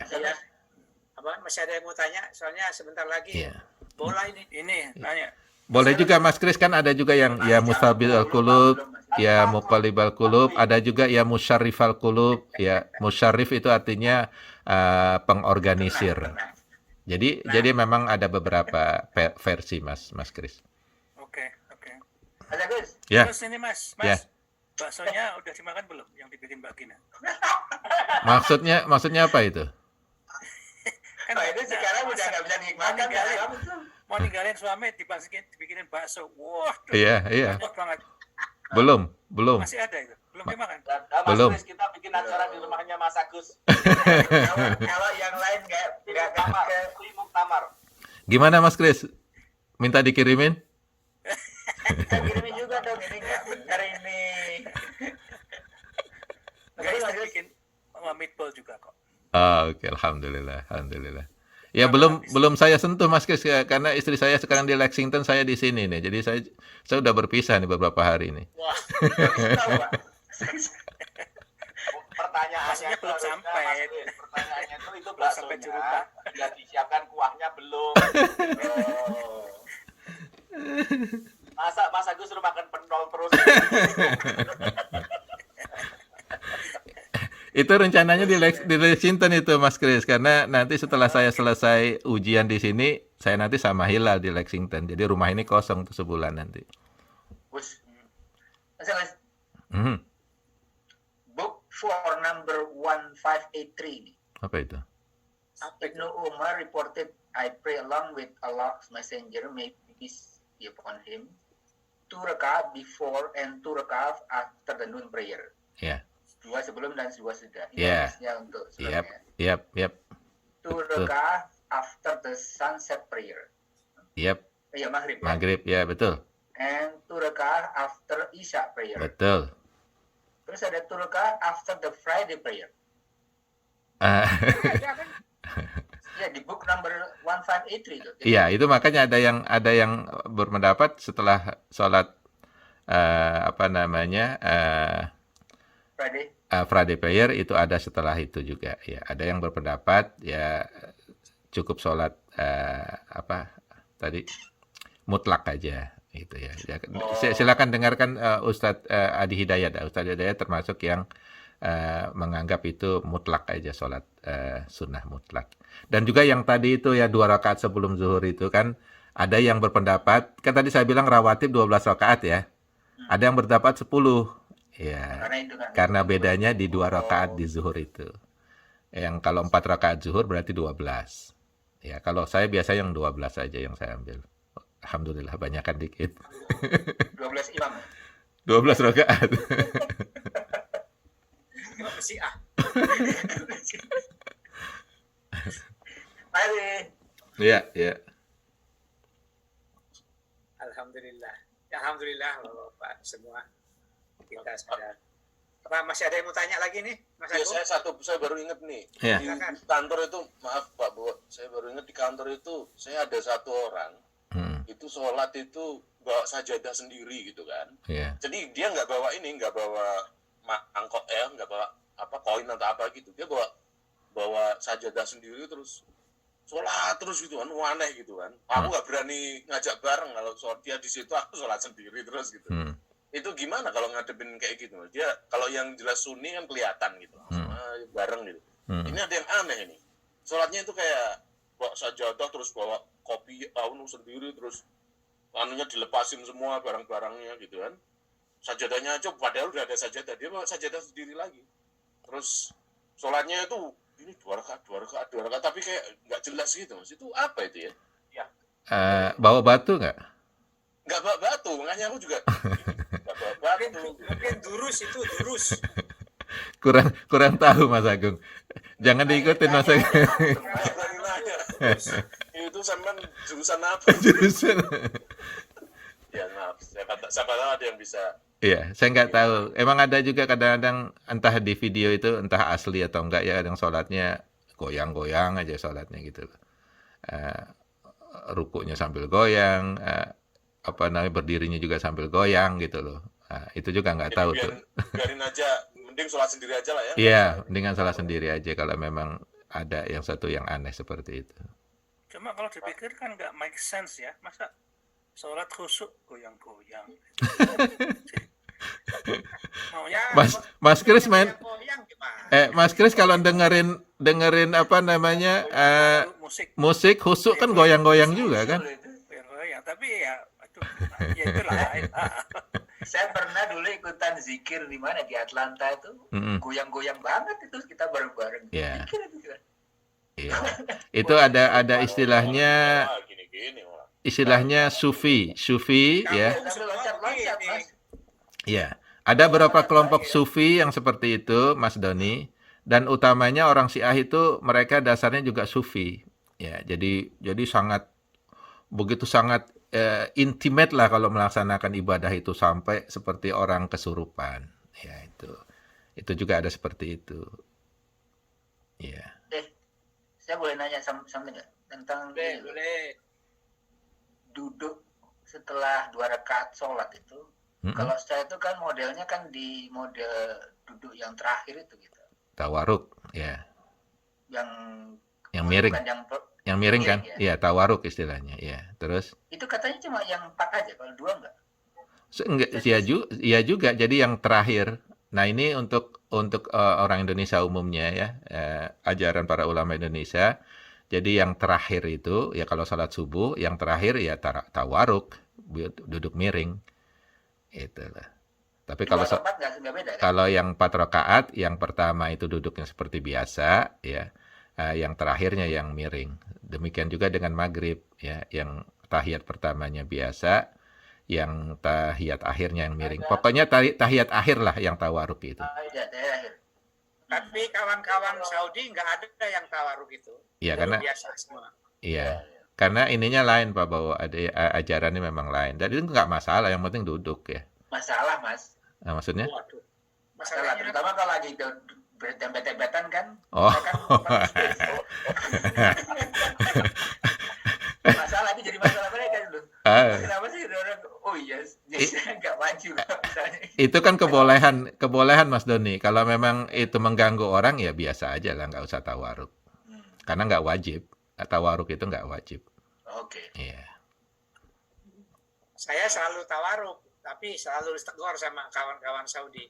Masih ada yang mau tanya? Soalnya sebentar lagi bola ini. Ini nanya. Boleh juga Mas Kris, kan ada juga yang ya mustabil qulub, ya muqallibal qulub, ada juga ya musyarrifal qulub, ya musyarrif itu artinya pengorganisir. Jadi memang ada beberapa versi Mas Kris. Oke. Ada Gus? Ya. Terus ini Mas, Ya. baksonya udah dimakan belum yang dibikin Mbak Gina? Maksudnya apa itu? Kan itu sekarang udah nggak bisa dinikmatin ya. mau ninggalin suami dibikinin bakso. Wah, Iya. enak banget. Belum. Masih ada itu? Belum dimakan? Belum. Mas Kris, kita bikin acara di rumahnya Mas Agus. Kalau yang lain nggak Tamar, ke Limuk Tamar. Gimana Mas Kris? Minta dikirimin? kirimin juga dong, ini nggak benar ini. Tapi istri bikin meatball juga kok. Oke, alhamdulillah. Ya belum saya sentuh Mas Kris ya, karena istri saya sekarang di Lexington, saya di sini nih. Jadi saya udah berpisah nih beberapa hari nih. Wah, Tahu, Pak. Pertanyaannya belum sampai. Pertanyaannya itu Sampai baksonya Jurupa. sudah disiapkan, kuahnya belum. Masa Mas Agus suruh makan pentol terus? Itu rencananya di Lexington itu Mas Kris, karena nanti setelah saya selesai ujian di sini, saya nanti sama Hilal di Lexington. Jadi rumah ini kosong tuh sebulan nanti. Gus. Mas, Mhm. book for number 1583. Apa itu? Ibnu Umar reported, I pray along with Allah's messenger, may peace be upon him, 2 rakaat before and 2 rakaat after the noon prayer. Ya. 2 sebelum dan 2 sudah. Ini Ya. hadisnya untuk Yap. sebelumnya. 2 Betul. rakaat after the sunset prayer. Yap. Ya, maghrib. Ya. Maghrib, ya betul. And 2 rakaat after Isya prayer. Betul. Terus ada 2 rakaat after the Friday prayer. Ah, Ya, di book number 1583 itu. Iya, itu makanya ada yang berpendapat setelah sholat Friday. Friday prayer itu ada setelah itu juga. Ya, ada yang berpendapat ya cukup sholat apa tadi mutlak aja gitu ya. Silakan dengarkan Ustadz Adi Hidayat. Ustadz Hidayat termasuk yang menganggap itu mutlak aja sholat sunnah mutlak. Dan juga yang tadi itu ya 2 rakaat sebelum zuhur itu kan ada yang berpendapat, kan tadi saya bilang rawatib 12 rakaat ya. Ada yang berpendapat 10. Ya. Karena bedanya di 2 rakaat di zuhur itu. Yang kalau 4 rakaat zuhur berarti 12. Ya, kalau saya biasa yang 12 aja yang saya ambil. Alhamdulillah banyakan dikit. 12 imam. 12 rakaat. Imam Syiah. Ayo. Iya, iya. Alhamdulillah. Alhamdulillah Bapak semua. Kita sudah. Apa masih ada yang mau tanya lagi nih, Mas Ya, Agung? saya baru ingat nih. Iya. Di kantor itu, maaf Pak Bu, saya baru ingat di kantor itu, saya ada 1 orang, itu sholat itu bawa sajadah sendiri gitu kan. Iya. Jadi dia nggak bawa mangkok nggak bawa apa koin atau apa gitu. Dia bawa sajadah sendiri terus sholat terus gitu kan, aneh gitu kan. Aku nggak berani ngajak bareng kalau dia di situ, aku sholat sendiri terus gitu. Itu gimana kalau ngadepin kayak gitu? Dia kalau yang jelas sunni kan kelihatan gitu, bareng gitu. Ini ada yang aneh ini. Sholatnya itu kayak bawa sajadah terus bawa kopi sendiri terus anunya dilepasin semua barang-barangnya gitu kan. Sajadahnya aja padahal udah ada sajadah, dia bawa sajadah sendiri lagi. Terus sholatnya itu ini 2 rakaat, tapi kayak nggak jelas gitu Mas. Itu apa itu ya? Bawa batu nggak? Nggak bawa batu, makanya aku juga nggak bawa batu. Mungkin durus. Kurang tahu Mas Agung. Jangan diikutin Mas Agung. Berani nanya. Itu sampean jurusan apa? Jurusan. Ya maaf, siapa tahu ada yang bisa. Iya, saya nggak tahu. Emang ada juga kadang-kadang entah di video itu entah asli atau enggak ya, kadang sholatnya goyang-goyang aja sholatnya gitu loh. Rukuknya sambil goyang, berdirinya juga sambil goyang gitu loh. Itu juga nggak tahu tuh. Biarin aja, mending sholat sendiri aja lah ya. Iya, mendingan sholat sendiri aja kalau memang ada yang satu yang aneh seperti itu. Cuma kalau dipikir kan nggak make sense ya. Masa sholat khusyuk goyang-goyang. Mas Kris main Goyang gimana? Mas Kris kalau dengerin apa namanya musik khusyuk kan goyang-goyang juga kan? Goyang-goyang, tapi ya itu lain. Saya pernah dulu ikutan zikir di mana di Atlanta itu, goyang-goyang banget itu kita bareng-bareng. Iya. Zikir itu kan. Iya. Itu ada istilahnya sufi ya. Sambil loncat-loncat, Mas. Iya. Ada beberapa kelompok sufi yang seperti itu, Mas Doni, dan utamanya orang Syiah itu mereka dasarnya juga sufi. Ya, jadi sangat intimate lah kalau melaksanakan ibadah itu sampai seperti orang kesurupan. Ya, itu juga ada seperti itu. Ya. Saya boleh nanya something nggak tentang Boleh. duduk setelah 2 rakaat sholat itu? Kalau saya itu kan modelnya kan di model duduk yang terakhir itu gitu. Tawaruk, ya. Yang miring. Yang miring kan? ya? Iya, tawaruk istilahnya. Ya. Terus? Itu katanya cuma yang 4 aja, kalau 2 enggak? Iya juga. Jadi yang terakhir. Nah ini untuk orang Indonesia umumnya ya, ajaran para ulama Indonesia. Jadi yang terakhir itu ya kalau salat subuh, yang terakhir ya tawaruk, duduk miring. Itulah. Tapi kalau beda, kan? kalau yang 4 rakaat, yang pertama itu duduknya seperti biasa, ya, yang terakhirnya yang miring. Demikian juga dengan maghrib, ya, yang tahiyat pertamanya biasa, yang tahiyat akhirnya yang miring. Pokoknya tahiyat akhir lah yang tawaruk itu. Tahiyat akhir. Tapi kawan-kawan Saudi nggak ada yang tawaruk itu. Iya, karena biasa semua. Iya. Karena ininya lain Pak, bahwa ada ajarannya memang lain. Dan itu nggak masalah, yang penting duduk ya. Masalah, Mas. Nah, maksudnya? Waduh. Masalah, terutama kalau lagi berdempet-dempetan kan. Oh. Masalah itu jadi masalah mereka dulu. Kenapa sih orang, jadi saya nggak maju misalnya. Itu kan kebolehan Mas Doni. Kalau memang itu mengganggu orang ya biasa aja lah, nggak usah tawaruk. Karena nggak wajib. tawaruk itu nggak wajib. Oke. Iya. Saya selalu tawaruk, tapi selalu ditegur sama kawan-kawan Saudi.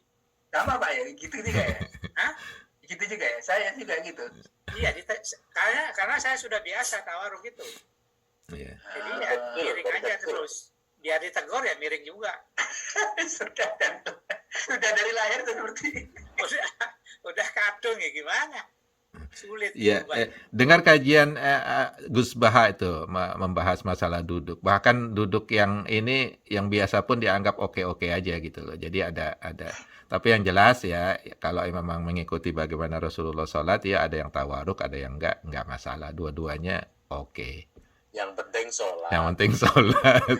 Sama Pak ya, gitu juga ya? Hah? Gitu juga ya? Saya juga gitu. Iya, karena saya sudah biasa tawaruk itu. Iya. Jadi ya miring aja terus. Biar ditegur ya miring juga. Sudah dari lahir seperti Udah kadung ya gimana? Sulit. Ya, berubah. dengar kajian Gus Baha itu membahas masalah duduk. Bahkan duduk yang ini yang biasa pun dianggap oke-oke aja gitu loh. Jadi ada. Tapi yang jelas ya kalau memang mengikuti bagaimana Rasulullah sholat ya ada yang tawaruk, ada yang enggak masalah. Dua-duanya oke. Yang penting sholat. Yang penting sholat.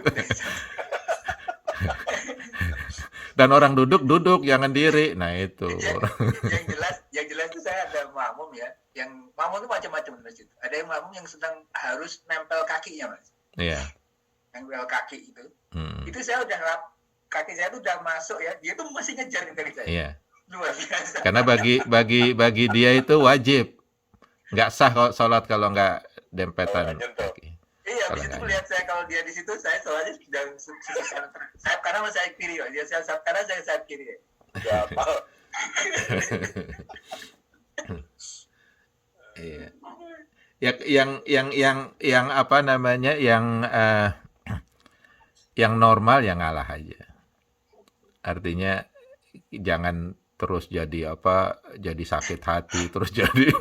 Dan orang duduk jangan diri. Nah itu. yang jelas itu saya ada makmum ya. Yang makmum itu macam-macam di masjid. Ada yang makmum yang sedang harus nempel kakinya Mas. Iya. Nempel kaki itu. Hmm. Itu saya udah kaki saya tuh udah masuk ya. Dia tuh masih ngejar kaki saya. Iya. Luar biasa. Karena bagi dia itu wajib. Nggak sah kalau sholat kalau nggak dempetan kaki. Iya, Kalau di situ nggak melihat saya kalau dia di situ saya soalnya sedang sayap kanan sama sayap kiri Pak. Dia sayap kanan, saya sayap kiri. Ya, Pak. Iya. Yang apa namanya yang normal yang ngalah aja. Artinya jangan terus jadi sakit hati terus jadi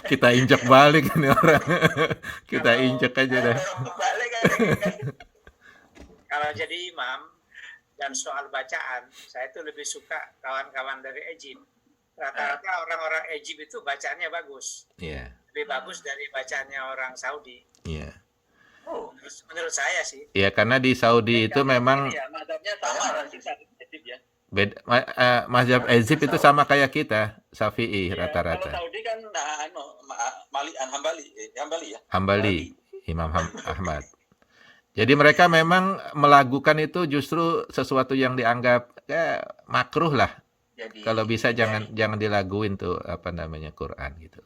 kita injek balik nih orang. Kita injek aja dah. Kalau jadi imam dan soal bacaan, saya tuh lebih suka kawan-kawan dari Egypt. Rata-rata orang-orang Egypt itu bacaannya bagus. Iya. Lebih bagus dari bacaannya orang Saudi. Iya. Menurut saya sih. Iya, karena di Saudi itu memang Ya, madhabnya sama ya. beda, mazhab Egypt itu sama kayak kita, Syafi'i Kalau rata-rata. Saudi kan Hambali ya. Hambali, Imam Ahmad. Jadi mereka memang melakukan itu justru sesuatu yang dianggap makruh lah. Jadi, Kalau bisa jangan dilaguin tuh apa namanya Quran gitu.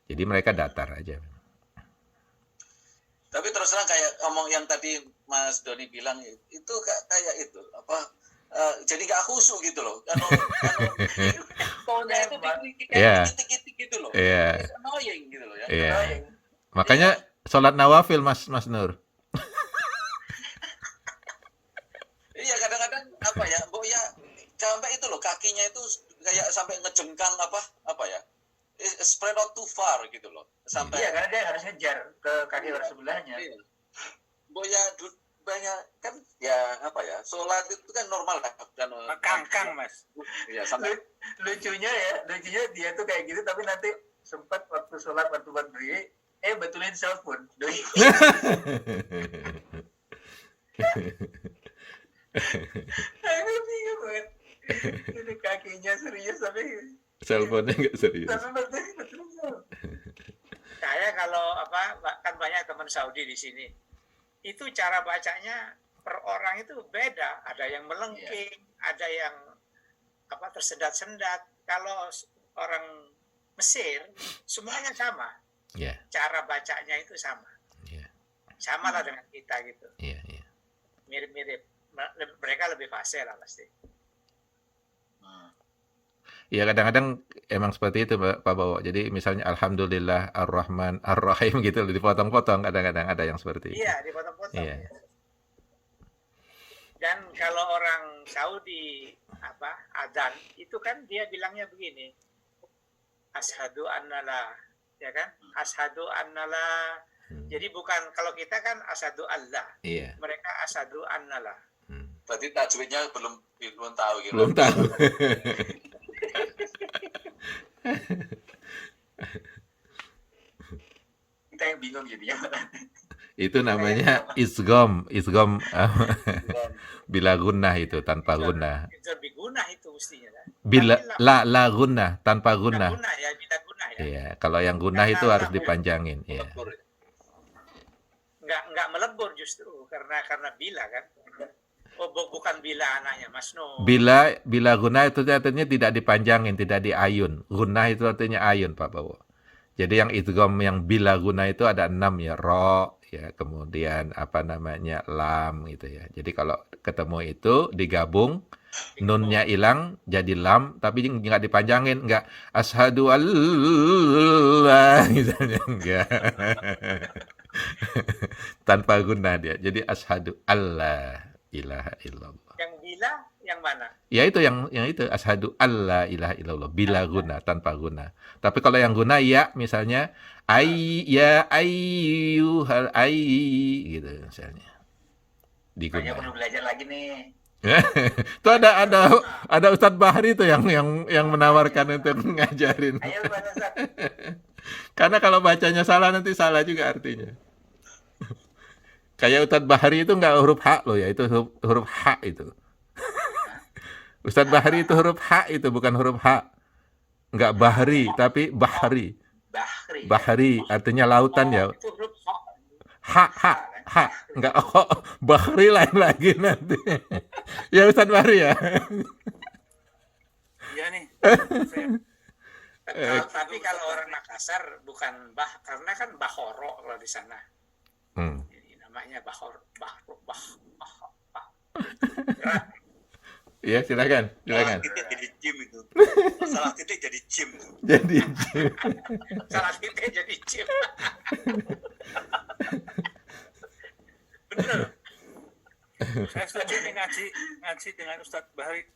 Jadi mereka datar aja. Tapi terus terang kayak ngomong yang tadi Mas Doni bilang itu kayak itu apa jadi nggak khusyuk gitu loh. Tonnya itu titik-titik gitu loh. Iya. It's annoying gitu loh ya. Iya. Makanya sholat nawafil Mas Nur. Iya kadang-kadang apa ya, Bu ya sampai itu loh kakinya itu kayak sampai ngejengkang apa ya. Spread out too far gitu loh. Sampai iya, karena dia harus ngejar ke kaki orang sebelahnya. Iya. Bu ya banyak kan ya apa ya sholat itu kan normal lah dan Kangkang Mas. ya sampai Lucunya dia tuh kayak gitu tapi nanti sempat waktu sholat waktu berdiri betulin self pun. Aku bingung banget. Ini kakinya serius tapi Cellphone-nya nggak serius. betul. Saya kalau kan banyak teman Saudi di sini. Itu cara bacanya per orang itu beda. Ada yang melengking, ada yang tersendat-sendat. Kalau orang Mesir semuanya sama. Iya. Cara bacanya itu sama. Iya. Sama lah dengan kita gitu. Iya. Mirip-mirip. Mereka lebih fasih lah pasti. Ya kadang-kadang emang seperti itu Pak Bawo. Jadi misalnya Alhamdulillah Ar-Rahman Ar-Rahim gitu dipotong-potong kadang-kadang ada yang seperti itu. Iya, dipotong-potong. Iya. Dan kalau orang Saudi adzan itu kan dia bilangnya begini. Asyhadu annala, ya kan? Asyhadu annala. Jadi bukan kalau kita kan asyhadu Allah. Iya. Mereka asyhadu annala. berarti tajwidnya belum tahu gitu. Belum tahu. Kita yang bingung jadinya. Itu namanya isgom bila gunnah itu tanpa gunnah. Itu lebih gunah itu mestinya kan. Bila la gunnah tanpa gunnah. Gunah ya, bila gunah ya. Iya, kalau yang gunnah itu harus dipanjangin, iya. Nggak melebur justru karena bila kan. Oh, bukan bila anaknya Mas No. Bila gunnah itu artinya tidak dipanjangin, tidak diayun. Gunnah itu artinya ayun, Pak Bawo. Jadi yang idgham yang bila guna itu ada 6 ya, ro ya, kemudian apa namanya lam gitu ya. Jadi kalau ketemu itu digabung, nunnya hilang jadi lam, tapi nggak dipanjangin, nggak asyhadu alla misalnya, enggak. Tanpa guna dia. Jadi asyhadu alla ilaha illallah. Yang bila yang mana? Ya itu yang itu asyhadu alla ilaha illallah bila guna, tanpa guna. Tapi kalau yang guna ya misalnya ya ayyuhal gitu misalnya. Kayaknya Diguna. perlu belajar lagi nih. Itu ada Ustadz Bahri itu yang menawarkan untuk ngajarin. Ayo Pak Ustaz. Karena kalau bacanya salah nanti salah juga artinya. Kayak Ustadz Bahri itu nggak huruf H loh ya, itu huruf H itu. Ustadz Bahri itu huruf H itu, bukan huruf H. Nggak Bahri, tapi Bahri. Bahri. Bahri artinya lautan ya. Itu huruf H. Nggak Bahri lain lagi nanti. Ya Ustadz Bahri ya. Iya nih. Tapi kalau orang Makassar bukan bah, karena kan bahoro kalau di sana. Jadi namanya berat. Iya silakan. Salah titik jadi jim itu. Salah titik jadi jim. Jadi Salah titik jadi cip. Bener. Saya setuju nih ngaji dengan Ustadz Bahri.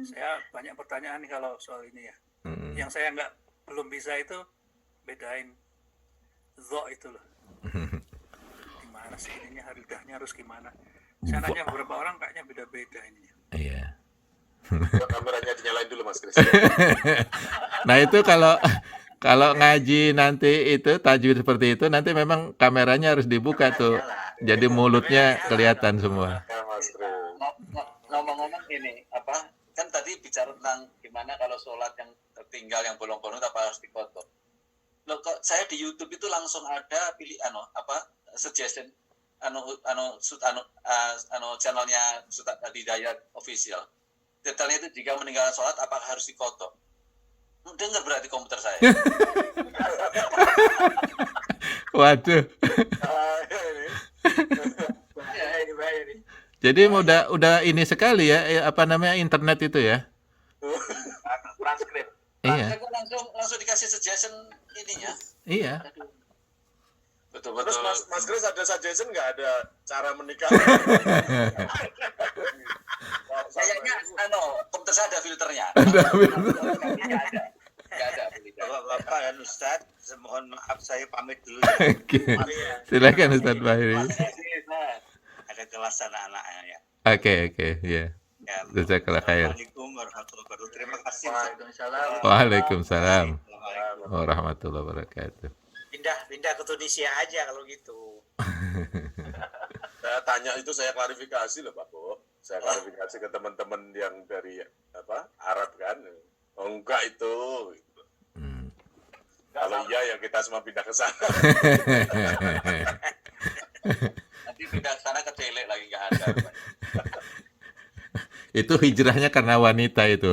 Saya banyak pertanyaan nih kalau soal ini ya. Yang saya belum bisa itu bedain zo itu loh. Gimana sih ininya, haridahnya harus gimana? Saya nanya beberapa orang kayaknya beda-beda ininya. Iya. Kameranya dinyalain dulu Mas Kris. Nah itu kalau ngaji nanti itu tajwid seperti itu, nanti memang kameranya harus dibuka tuh. Jadi mulutnya kelihatan semua. Ya, Mas Kris. Ngomong-ngomong ini apa? Kan tadi bicara tentang gimana kalau sholat yang tertinggal yang bolong-bolong apa harus dikotok. Loh kok saya di YouTube itu langsung ada suggestion channelnya Ustadz Hidayat official. Detailnya itu jika meninggalkan sholat apakah harus dikotok? Dengar berarti komputer saya. Waduh. Bahaya nih. Jadi udah ini sekali ya, apa namanya internet itu ya? Transkrip. Iya. Langsung dikasih suggestion ininya. Iya. Terus Mas Kris ada suggestion nggak ada cara menikah? Kayaknya komputer saya ada filternya. Nggak ada. Bapak dan Ustadz, mohon maaf saya pamit dulu. Oke. Silakan Ustadz Bahri. Ada kelas anak-anaknya ya. Oke, ya. Ya, Jazakallah khair. Assalamualaikum warahmatullahi wabarakatuh. Terima kasih. Waalaikumsalam. Waalaikumsalam warahmatullahi wabarakatuh. Pindah ke Tunisia aja kalau gitu. Saya tanya itu saya klarifikasi loh Pak Bo. Saya klarifikasi ke teman-teman yang dari Arab kan. Oh, enggak itu. Kalau iya ya kita semua pindah ke sana. Nanti pindah ke sana ke Tele lagi nggak ada. Itu hijrahnya karena wanita itu.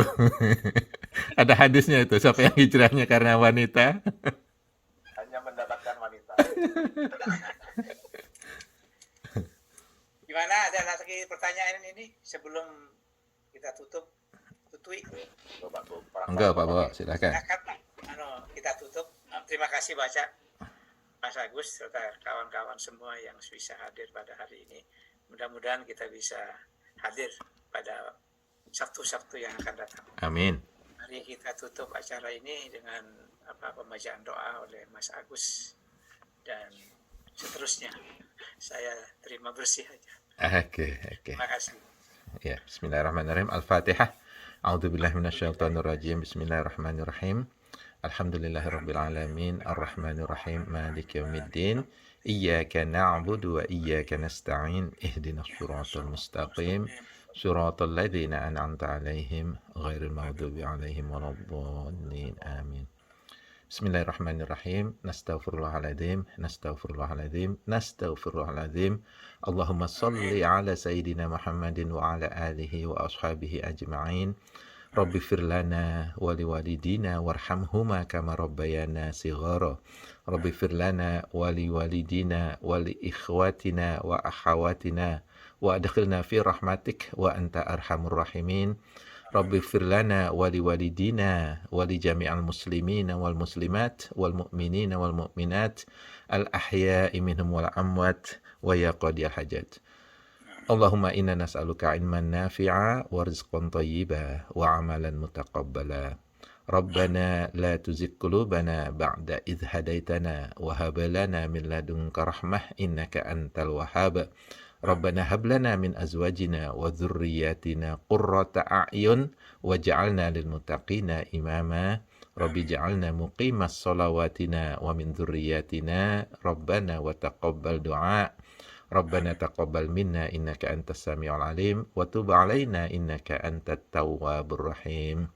Ada hadisnya itu, siapa yang hijrahnya karena wanita? Hanya mendapatkan wanita. Gimana, ada lagi pertanyaan ini sebelum kita tutup? Tutui. Enggak Pak Bo, silakan. Kita tutup. Terima kasih baca Mas Agus serta kawan-kawan semua yang bisa hadir pada hari ini. Mudah-mudahan kita bisa hadir pada Sabtu-Sabtu yang akan datang. Amin. Mari kita tutup acara ini dengan pembacaan doa oleh Mas Agus dan seterusnya. Saya terima bersih aja. Oke. Terima kasih. Ya, bismillahirrahmanirrahim. Al-Fatihah. A'udzubillahi minasyaitonirrajim. Bismillahirrahmanirrahim. Alhamdulillahirabbil alamin. Arrahmanirrahim. Maliki yaumiddin. Iyyaka na'budu wa iyyaka nasta'in. Ihdinas shiratal mustaqim. Shiratal ladzina an'amta 'alaihim ghairil maghdubi 'alaihim waladdallin. Amin. Bismillahirrahmanirrahim. Nastaghfirullahaladzim. Allahumma salli ala Sayyidina Muhammadin wa ala alihi wa ashabihi ajma'in. Rabbi firlana wali walidina warhamhuma kama rabbayana sighara. Rabbi firlana wali walidina wali ikhwatina wa akhawatina wa adkhilna fi rahmatik wa anta arhamur rahimin. Rabbi firlana wali walidina wali jami'al muslimina wal muslimat wal mu'minina wal mu'minat al ahya'i minhum wal amwat wa ya qadiyal hajat. Allahumma inna nas'aluka ilman nafi'a wa rizqan thayyiba wa amalan mutaqabbala. Rabbana la tuzigh qulubana ba'da idh hadaitana wa hab lana min ladunka rahmah innaka antal wahhab. Rabbana hab lana min azwajina wa dhurriyyatina qurrata a'yun waj'alna lil muttaqina imama. Rabbi ja'alna muqimas shalawatina wa min dhurriyyatina Rabbana wa taqabbal du'a. Rabbana taqabbal minna innaka antas samiul alim wa tub alaina innaka antat tawwabur rahim.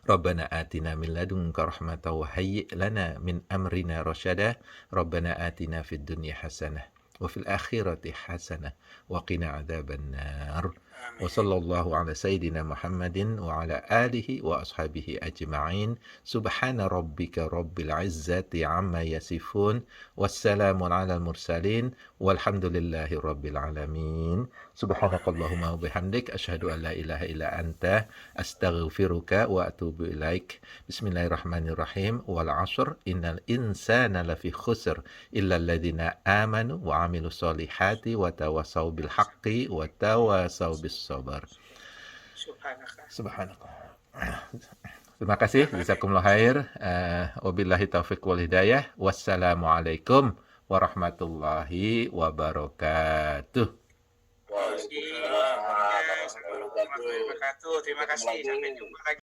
Rabbana atina min ladunka rahmatan wa hayyi' lana min amrina rasyada. Rabbana atina fid dunya hasanah wa fil akhirati hasanah wa qina adzaban nar. Wa sallallahu ala sayyidina Muhammadin wa ala alihi wa ashabihi ajma'in. Subhana rabbika rabbil izzati amma yasifun. Wassalamun ala mursalin. Walhamdulillahi rabbil alamin. Subhanakallahumma wa bihamdik asyhadu an la ilaha illa anta astaghfiruka wa atubu ilaik. Bismillahirrahmanirrahim. Wal 'ashr innal insana lafi khusr illa alladhina amanu wa 'amilus solihati wa tawasaw bil haqqi wa tawasaw bis sabar. Subhanallah. Terima kasih. Jazakumullah khair. Wabillahi taufiq wal hidayah. Wassalamualaikum warahmatullahi wabarakatuh. Terima kasih. Sampai jumpa lagi.